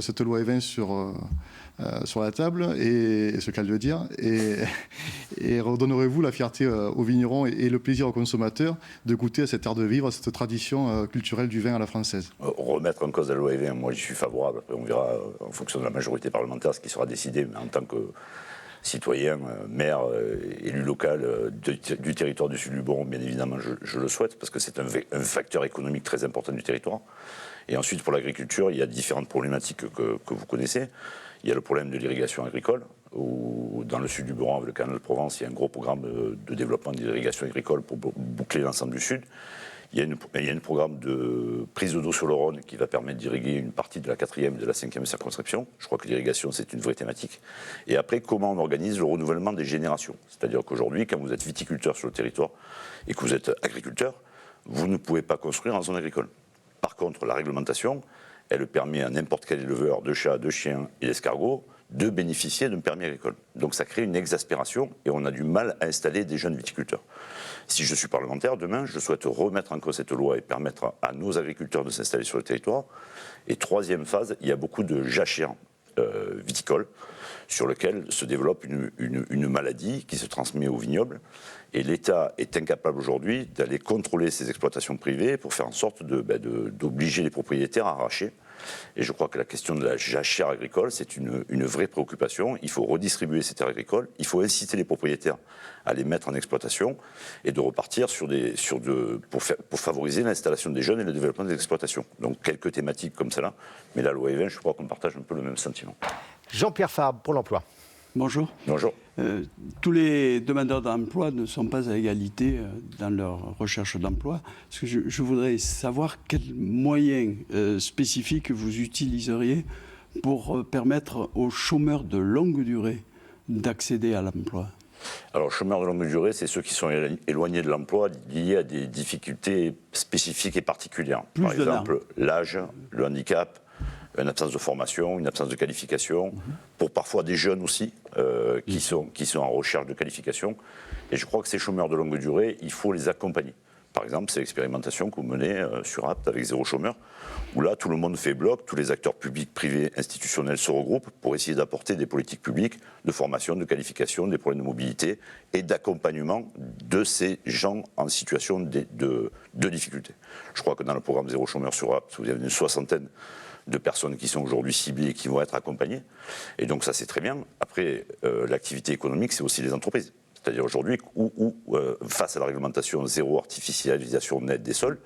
cette loi E20 sur la table, et ce qu'elle veut dire, et redonnerez-vous la fierté aux vignerons et le plaisir aux consommateurs de goûter à cet art de vivre, à cette tradition culturelle du vin à la française? Remettre en cause la loi E20, moi j'y suis favorable. Après, on verra en fonction de la majorité parlementaire ce qui sera décidé, mais en tant que citoyen, maire, élu local du territoire du Sud-Luberon, bien évidemment, je le souhaite, parce que c'est un facteur économique très important du territoire. Et ensuite, pour l'agriculture, il y a différentes problématiques que vous connaissez. Il y a le problème de l'irrigation agricole, où dans le Sud-Luberon, avec le canal de Provence, il y a un gros programme de développement de l'irrigation agricole pour boucler l'ensemble du Sud. Il y a un programme de prise d'eau sur le Rhône qui va permettre d'irriguer une partie de la 4e et de la 5e circonscription. Je crois que l'irrigation, c'est une vraie thématique. Et après, comment on organise le renouvellement des générations? C'est-à-dire qu'aujourd'hui, quand vous êtes viticulteur sur le territoire et que vous êtes agriculteur, vous ne pouvez pas construire en zone agricole. Par contre, la réglementation, elle permet à n'importe quel éleveur de chats, de chiens et d'escargots de bénéficier d'un permis agricole. Donc ça crée une exaspération et on a du mal à installer des jeunes viticulteurs. Si je suis parlementaire, demain, je souhaite remettre en cause cette loi et permettre à nos agriculteurs de s'installer sur le territoire. Et troisième phase, il y a beaucoup de jachères viticoles sur lesquelles se développe une maladie qui se transmet au vignoble. Et l'État est incapable aujourd'hui d'aller contrôler ces exploitations privées pour faire en sorte d'obliger les propriétaires à arracher. Et je crois que la question de la jachère agricole, c'est une vraie préoccupation. Il faut redistribuer ces terres agricoles, il faut inciter les propriétaires à les mettre en exploitation et de repartir pour favoriser l'installation des jeunes et le développement des exploitations. Donc quelques thématiques comme celle-là, mais la loi E20, je crois qu'on partage un peu le même sentiment. Jean-Pierre Fabre pour l'emploi. Bonjour. Bonjour. Tous les demandeurs d'emploi ne sont pas à égalité dans leur recherche d'emploi. Parce que je voudrais savoir quels moyens spécifiques vous utiliseriez pour permettre aux chômeurs de longue durée d'accéder à l'emploi. Alors, chômeurs de longue durée, c'est ceux qui sont éloignés de l'emploi liés à des difficultés spécifiques et particulières. Par exemple, l'âge, le handicap, une absence de formation, une absence de qualification, pour parfois des jeunes aussi, qui sont en recherche de qualification. Et je crois que ces chômeurs de longue durée, il faut les accompagner. Par exemple, c'est l'expérimentation que vous menez sur Apt avec Zéro Chômeur, où là, tout le monde fait bloc, tous les acteurs publics, privés, institutionnels se regroupent pour essayer d'apporter des politiques publiques de formation, de qualification, des problèmes de mobilité et d'accompagnement de ces gens en situation de difficulté. Je crois que dans le programme Zéro Chômeur sur Apt, vous avez une 60aine de personnes qui sont aujourd'hui ciblées et qui vont être accompagnées. Et donc ça, c'est très bien. Après, l'activité économique, c'est aussi les entreprises. C'est-à-dire aujourd'hui, face à la réglementation zéro artificialisation nette des sols,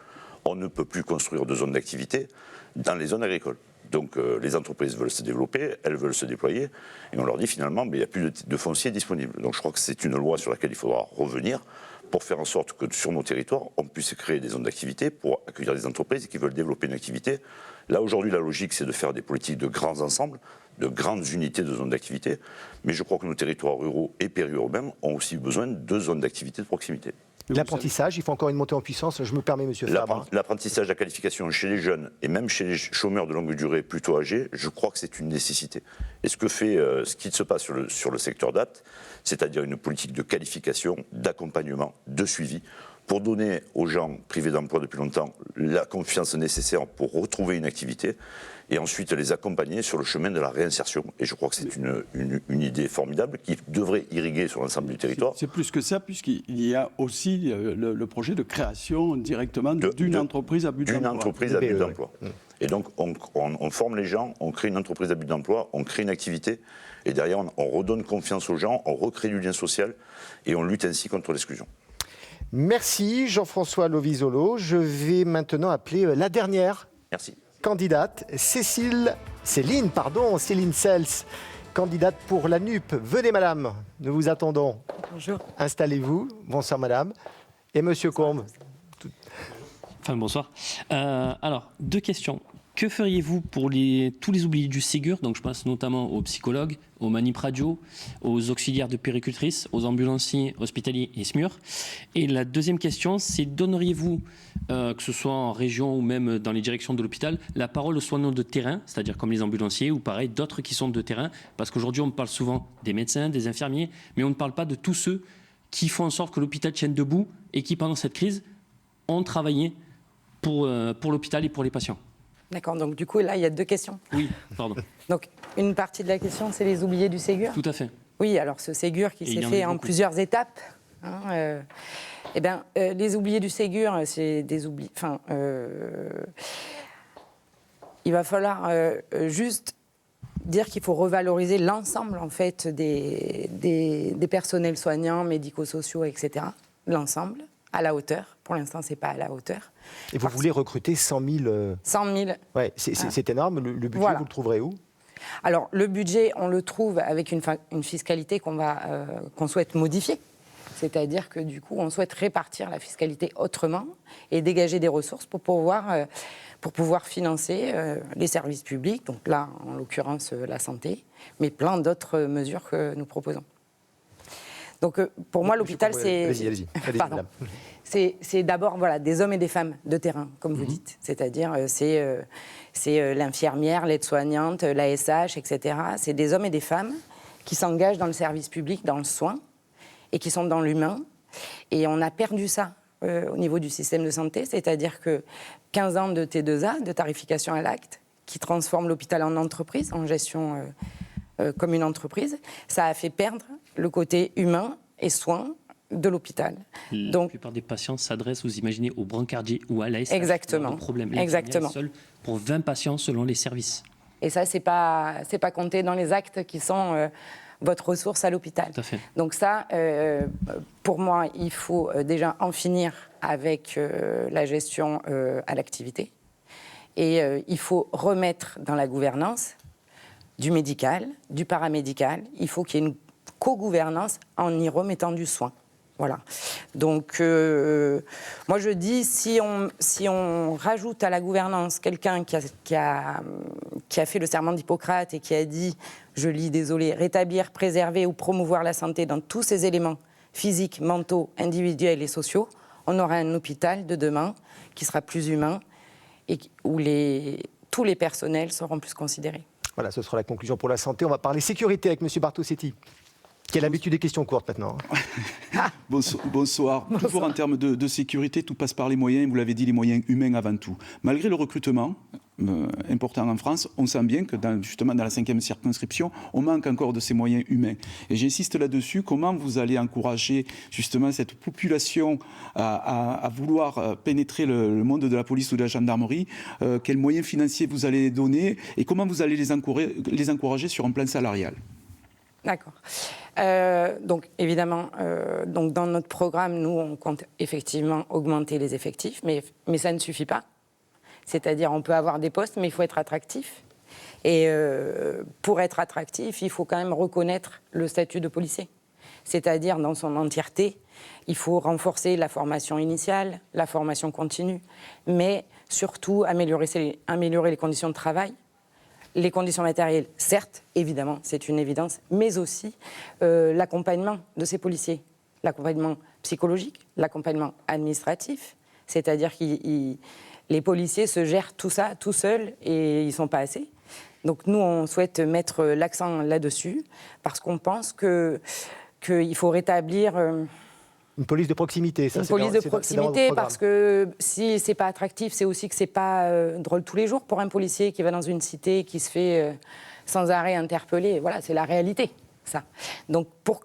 on ne peut plus construire de zones d'activité dans les zones agricoles. Donc les entreprises veulent se développer, elles veulent se déployer, et on leur dit finalement, il n'y a plus de foncier disponible. Donc je crois que c'est une loi sur laquelle il faudra revenir pour faire en sorte que sur nos territoires, on puisse créer des zones d'activité pour accueillir des entreprises qui veulent développer une activité. Là, aujourd'hui, la logique, c'est de faire des politiques de grands ensembles, de grandes unités de zones d'activité. Mais je crois que nos territoires ruraux et périurbains ont aussi besoin de zones d'activité de proximité. L'apprentissage, il faut encore une montée en puissance. Je me permets, monsieur Fabre. L'apprentissage, la qualification chez les jeunes et même chez les chômeurs de longue durée plutôt âgés, je crois que c'est une nécessité. Et ce qui se passe sur le secteur d'Apt, c'est-à-dire une politique de qualification, d'accompagnement, de suivi, pour donner aux gens privés d'emploi depuis longtemps la confiance nécessaire pour retrouver une activité et ensuite les accompagner sur le chemin de la réinsertion. Et je crois que c'est une idée formidable qui devrait irriguer sur l'ensemble du territoire. C'est plus que ça, puisqu'il y a aussi le projet de création directement d'une entreprise à but d'emploi. D'une entreprise à but d'emploi. Et donc on forme les gens, on crée une entreprise à but d'emploi, on crée une activité, et derrière on redonne confiance aux gens, on recrée du lien social, et on lutte ainsi contre l'exclusion. Merci Jean-François Lovisolo. Je vais maintenant appeler la dernière candidate, Céline Sels, candidate pour la NUP. Venez madame, nous vous attendons. Bonjour. Installez-vous. Bonsoir madame. Et monsieur Combe. Enfin bonsoir. Alors, 2 questions. Que feriez-vous pour tous les oubliés du Ségur? Donc je pense notamment aux psychologues, aux manip radio, aux auxiliaires de puéricultrices, aux ambulanciers hospitaliers et SMUR. Et la deuxième question, c'est donneriez-vous, que ce soit en région ou même dans les directions de l'hôpital, la parole aux soignants de terrain, c'est-à-dire comme les ambulanciers ou pareil, d'autres qui sont de terrain? Parce qu'aujourd'hui, on parle souvent des médecins, des infirmiers, mais on ne parle pas de tous ceux qui font en sorte que l'hôpital tienne debout et qui, pendant cette crise, ont travaillé pour l'hôpital et pour les patients. D'accord, donc du coup, là, il y a 2 questions. Oui, pardon. Donc, une partie de la question, c'est les oubliés du Ségur. Tout à fait. Oui, alors ce Ségur qui s'est fait en plusieurs étapes. Les oubliés du Ségur, c'est des oublis... il va falloir juste dire qu'il faut revaloriser l'ensemble, en fait, des personnels soignants, médico-sociaux, etc. L'ensemble, à la hauteur. Pour l'instant, ce n'est pas à la hauteur. Et vous voulez recruter 100 000 100 000. Ouais, c'est énorme. Le budget, voilà. Vous le trouverez où? Alors, le budget, on le trouve avec une fiscalité qu'on souhaite modifier. C'est-à-dire que, du coup, on souhaite répartir la fiscalité autrement et dégager des ressources pour pouvoir financer les services publics. Donc là, en l'occurrence, la santé, mais plein d'autres mesures que nous proposons. Donc, pour moi, l'hôpital, c'est... Allez-y, pardon. C'est d'abord des hommes et des femmes de terrain, comme vous dites. C'est-à-dire, c'est l'infirmière, l'aide-soignante, l'ASH, etc. C'est des hommes et des femmes qui s'engagent dans le service public, dans le soin, et qui sont dans l'humain. Et on a perdu ça au niveau du système de santé, c'est-à-dire que 15 ans de T2A, de tarification à l'acte, qui transforme l'hôpital en entreprise, en gestion comme une entreprise, ça a fait perdre le côté humain et soin de l'hôpital. La plupart des patients s'adressent, vous imaginez, au brancardier ou à l'ASH. Exactement. Problème. Exactement. Seul pour 20 patients selon les services. Et ça, c'est pas compté dans les actes qui sont votre ressource à l'hôpital. Tout à fait. Donc ça, pour moi, il faut déjà en finir avec la gestion à l'activité. Et il faut remettre dans la gouvernance du médical, du paramédical. Il faut qu'il y ait une co-gouvernance en y remettant du soin. Voilà. Donc, moi je dis, si on rajoute à la gouvernance quelqu'un qui a fait le serment d'Hippocrate et qui a dit, je lis, désolé, rétablir, préserver ou promouvoir la santé dans tous ses éléments physiques, mentaux, individuels et sociaux, on aura un hôpital de demain qui sera plus humain et où les tous les personnels seront plus considérés. Voilà, ce sera la conclusion pour la santé. On va parler sécurité avec M. Bartosetti, qui a l'habitude des questions courtes maintenant. Bonsoir. Toujours en termes de sécurité, tout passe par les moyens, vous l'avez dit, les moyens humains avant tout. Malgré le recrutement important en France, on sent bien que justement dans la 5e circonscription, on manque encore de ces moyens humains. Et j'insiste là-dessus, comment vous allez encourager justement cette population à vouloir pénétrer le monde de la police ou de la gendarmerie, quels moyens financiers vous allez donner et comment vous allez les encourager sur un plan salarial? D'accord. Donc évidemment, donc dans notre programme, nous, on compte effectivement augmenter les effectifs, mais ça ne suffit pas. C'est-à-dire, on peut avoir des postes, mais il faut être attractif. Et pour être attractif, il faut quand même reconnaître le statut de policier. C'est-à-dire, dans son entièreté, il faut renforcer la formation initiale, la formation continue, mais surtout améliorer les conditions de travail. Les conditions matérielles, certes, évidemment, c'est une évidence, mais aussi l'accompagnement de ces policiers, l'accompagnement psychologique, l'accompagnement administratif, c'est-à-dire que les policiers se gèrent tout ça tout seuls et ils ne sont pas assez. Donc nous, on souhaite mettre l'accent là-dessus parce qu'on pense qu'il faut rétablir... Une police de proximité, ça. Une police de proximité, parce que si c'est pas attractif, c'est aussi que c'est pas drôle tous les jours pour un policier qui va dans une cité, qui se fait sans arrêt interpeller. Voilà, c'est la réalité, ça. Donc pour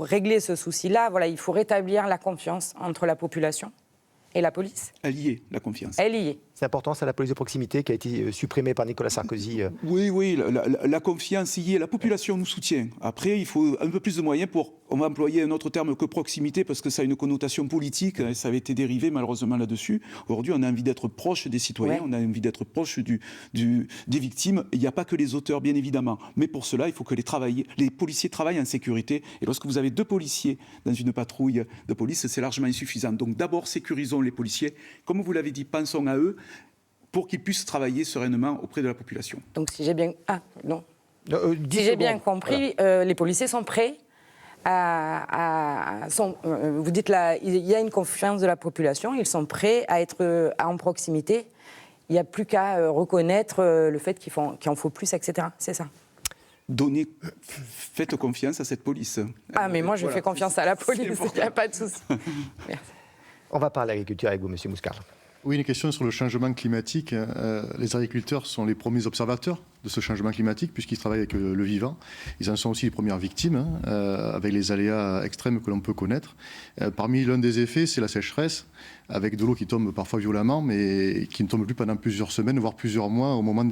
régler ce souci-là, voilà, il faut rétablir la confiance entre la population et la police. Elle y est, la confiance. Elle y est. C'est important, c'est la police de proximité qui a été supprimée par Nicolas Sarkozy. Oui, la confiance y est. La population nous soutient. Après, il faut un peu plus de moyens pour... On va employer un autre terme que proximité parce que ça a une connotation politique. Ça avait été dérivé malheureusement là-dessus. Aujourd'hui, on a envie d'être proche des citoyens, on a envie d'être proche des victimes. Il n'y a pas que les auteurs, bien évidemment. Mais pour cela, il faut que les policiers travaillent en sécurité. Et lorsque vous avez 2 policiers dans une patrouille de police, c'est largement insuffisant. Donc d'abord, sécurisons les policiers. Comme vous l'avez dit, pensons à eux, pour qu'ils puissent travailler sereinement auprès de la population. Donc si j'ai bien... si j'ai bien compris, voilà. Les policiers sont prêts vous dites là, il y a une confiance de la population, ils sont prêts à être en proximité. Il n'y a plus qu'à reconnaître le fait qu'il en faut plus, etc. C'est ça. Faites confiance à cette police. Mais moi je fais confiance à la police, il n'y a pas de souci. Merci. On va parler agriculture avec vous, M. Mouscar. Oui, une question sur le changement climatique. Les agriculteurs sont les premiers observateurs de ce changement climatique puisqu'ils travaillent avec le vivant. Ils en sont aussi les premières victimes avec les aléas extrêmes que l'on peut connaître. Parmi l'un des effets, c'est la sécheresse avec de l'eau qui tombe parfois violemment mais qui ne tombe plus pendant plusieurs semaines, voire plusieurs mois au moment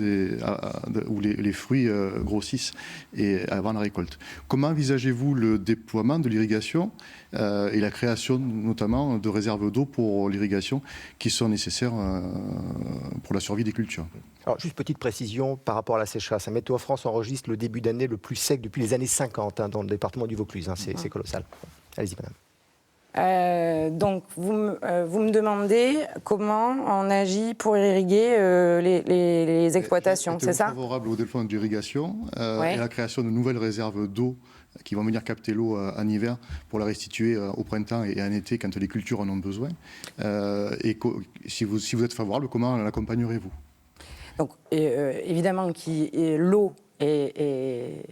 où les fruits grossissent et avant la récolte. Comment envisagez-vous le déploiement de l'irrigation et la création notamment de réserves d'eau pour l'irrigation qui sont nécessaires pour la survie des cultures? Alors, juste petite précision par rapport à la sécheresse. Météo France enregistre le début d'année le plus sec depuis les années 50 dans le département du Vaucluse. C'est colossal. Allez-y, madame. Donc, vous me demandez comment on agit pour irriguer les exploitations, c'est ça? Favorable au déploiement d'irrigation et à la création de nouvelles réserves d'eau qui vont venir capter l'eau en hiver pour la restituer au printemps et en été quand les cultures en ont besoin. Et si vous êtes favorable, comment l'accompagnerez-vous? Donc, évidemment, l'eau est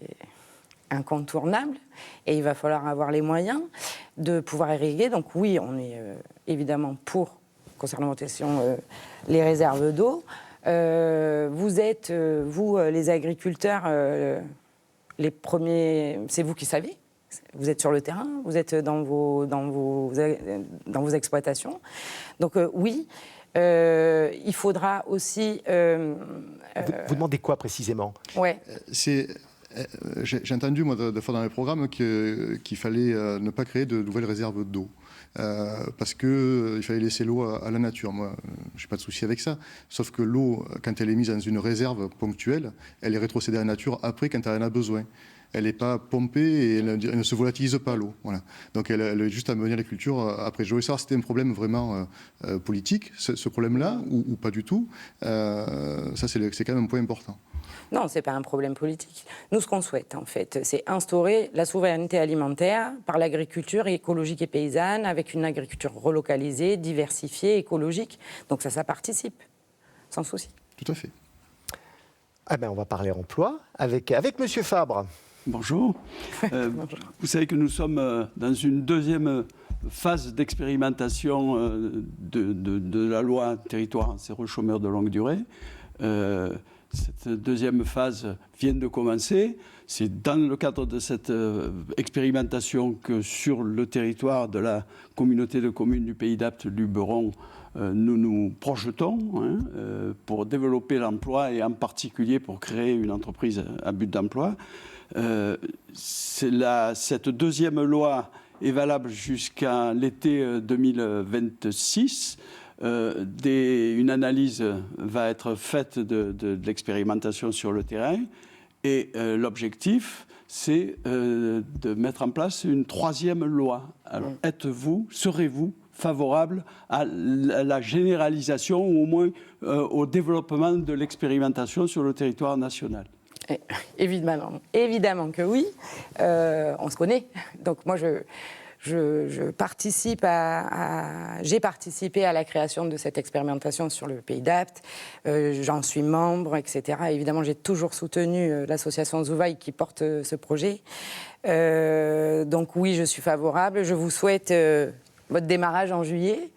incontournable et il va falloir avoir les moyens de pouvoir irriguer. Donc oui, on est évidemment pour, concernant votre question, les réserves d'eau. Vous êtes, vous, les agriculteurs, les premiers, c'est vous qui savez. Vous êtes sur le terrain, vous êtes dans vos exploitations. Donc oui. Il faudra aussi... Vous demandez quoi précisément? J'ai entendu, moi, de fois dans les programmes qu'il fallait ne pas créer de nouvelles réserves d'eau. Parce qu'il fallait laisser l'eau à la nature. Moi, je n'ai pas de souci avec ça. Sauf que l'eau, quand elle est mise dans une réserve ponctuelle, elle est rétrocédée à la nature après quand elle en a besoin. Elle n'est pas pompée et elle ne se volatilise pas, l'eau. Voilà. Donc elle est juste à mener la culture après. Je voulais savoir si c'était un problème vraiment politique, ce problème-là, ou pas du tout. Ça, c'est quand même un point important. Non, ce n'est pas un problème politique. Nous, ce qu'on souhaite, en fait, c'est instaurer la souveraineté alimentaire par l'agriculture écologique et paysanne, avec une agriculture relocalisée, diversifiée, écologique. Donc ça participe, sans souci. Tout à fait. Ah ben, on va parler emploi avec Monsieur Fabre. Bonjour. Vous savez que nous sommes dans une deuxième phase d'expérimentation de la loi territoire zéro chômeur de longue durée. Cette deuxième phase vient de commencer. C'est dans le cadre de cette expérimentation que sur le territoire de la communauté de communes du Pays d'Apt, Luberon, nous nous projetons pour développer l'emploi et en particulier pour créer une entreprise à but d'emploi. Cette deuxième loi est valable jusqu'à l'été 2026. Une analyse va être faite de l'expérimentation sur le terrain et l'objectif, c'est de mettre en place une troisième loi. Alors, serez-vous favorable à la généralisation ou au moins au développement de l'expérimentation sur le territoire national? Évidemment que oui. On se connaît. Donc moi, j'ai participé à la création de cette expérimentation sur le Pays d'Apt. J'en suis membre, etc. Évidemment, j'ai toujours soutenu l'association Zouvaille qui porte ce projet. Donc oui, je suis favorable. Je vous souhaite votre démarrage en juillet.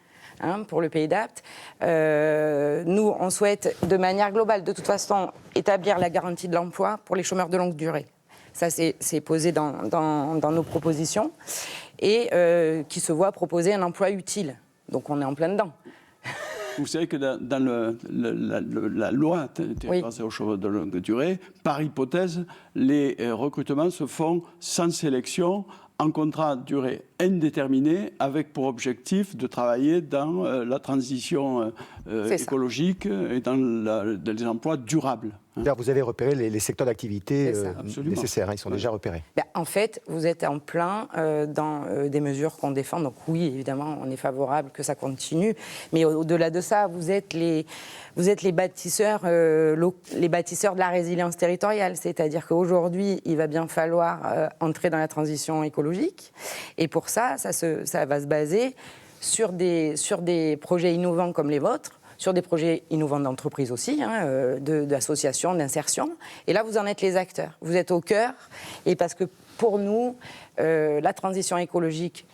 Pour le Pays d'Apt. Nous, on souhaite de manière globale, de toute façon, établir la garantie de l'emploi pour les chômeurs de longue durée. Ça, c'est posé dans nos propositions. Et qui se voit proposer un emploi utile. Donc on est en plein dedans. Vous savez que dans la loi territoire zéro chômeur de longue durée, par hypothèse, les recrutements se font sans sélection, en contrat de durée indéterminée, avec pour objectif de travailler dans la transition écologique et dans les emplois durables. Vous avez repéré les secteurs d'activité nécessaires, ils sont déjà repérés. En fait, vous êtes en plein dans des mesures qu'on défend. Donc oui, évidemment, on est favorable que ça continue. Mais au-delà de ça, vous êtes les bâtisseurs de la résilience territoriale. C'est-à-dire qu'aujourd'hui, il va bien falloir entrer dans la transition écologique. Et pour ça va se baser sur des projets innovants comme les vôtres, sur des projets innovants d'entreprise aussi, d'associations, d'insertion. Et là, vous en êtes les acteurs. Vous êtes au cœur. Et parce que pour nous, la transition écologique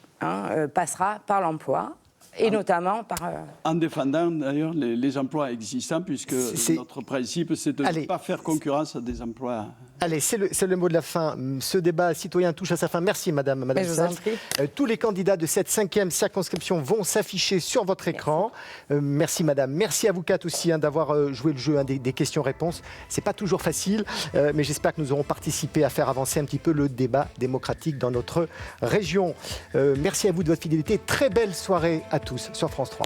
passera par l'emploi. Et notamment par... En défendant d'ailleurs les emplois existants, puisque notre principe, c'est de ne pas faire concurrence à des emplois... Allez, c'est le mot de la fin. Ce débat citoyen touche à sa fin. Merci, Madame Sall. Tous les candidats de cette 5e circonscription vont s'afficher sur votre écran. Merci, Madame. Merci à vous quatre aussi d'avoir joué le jeu des questions-réponses. C'est pas toujours facile, mais j'espère que nous aurons participé à faire avancer un petit peu le débat démocratique dans notre région. Merci à vous de votre fidélité. Très belle soirée à tous sur France 3.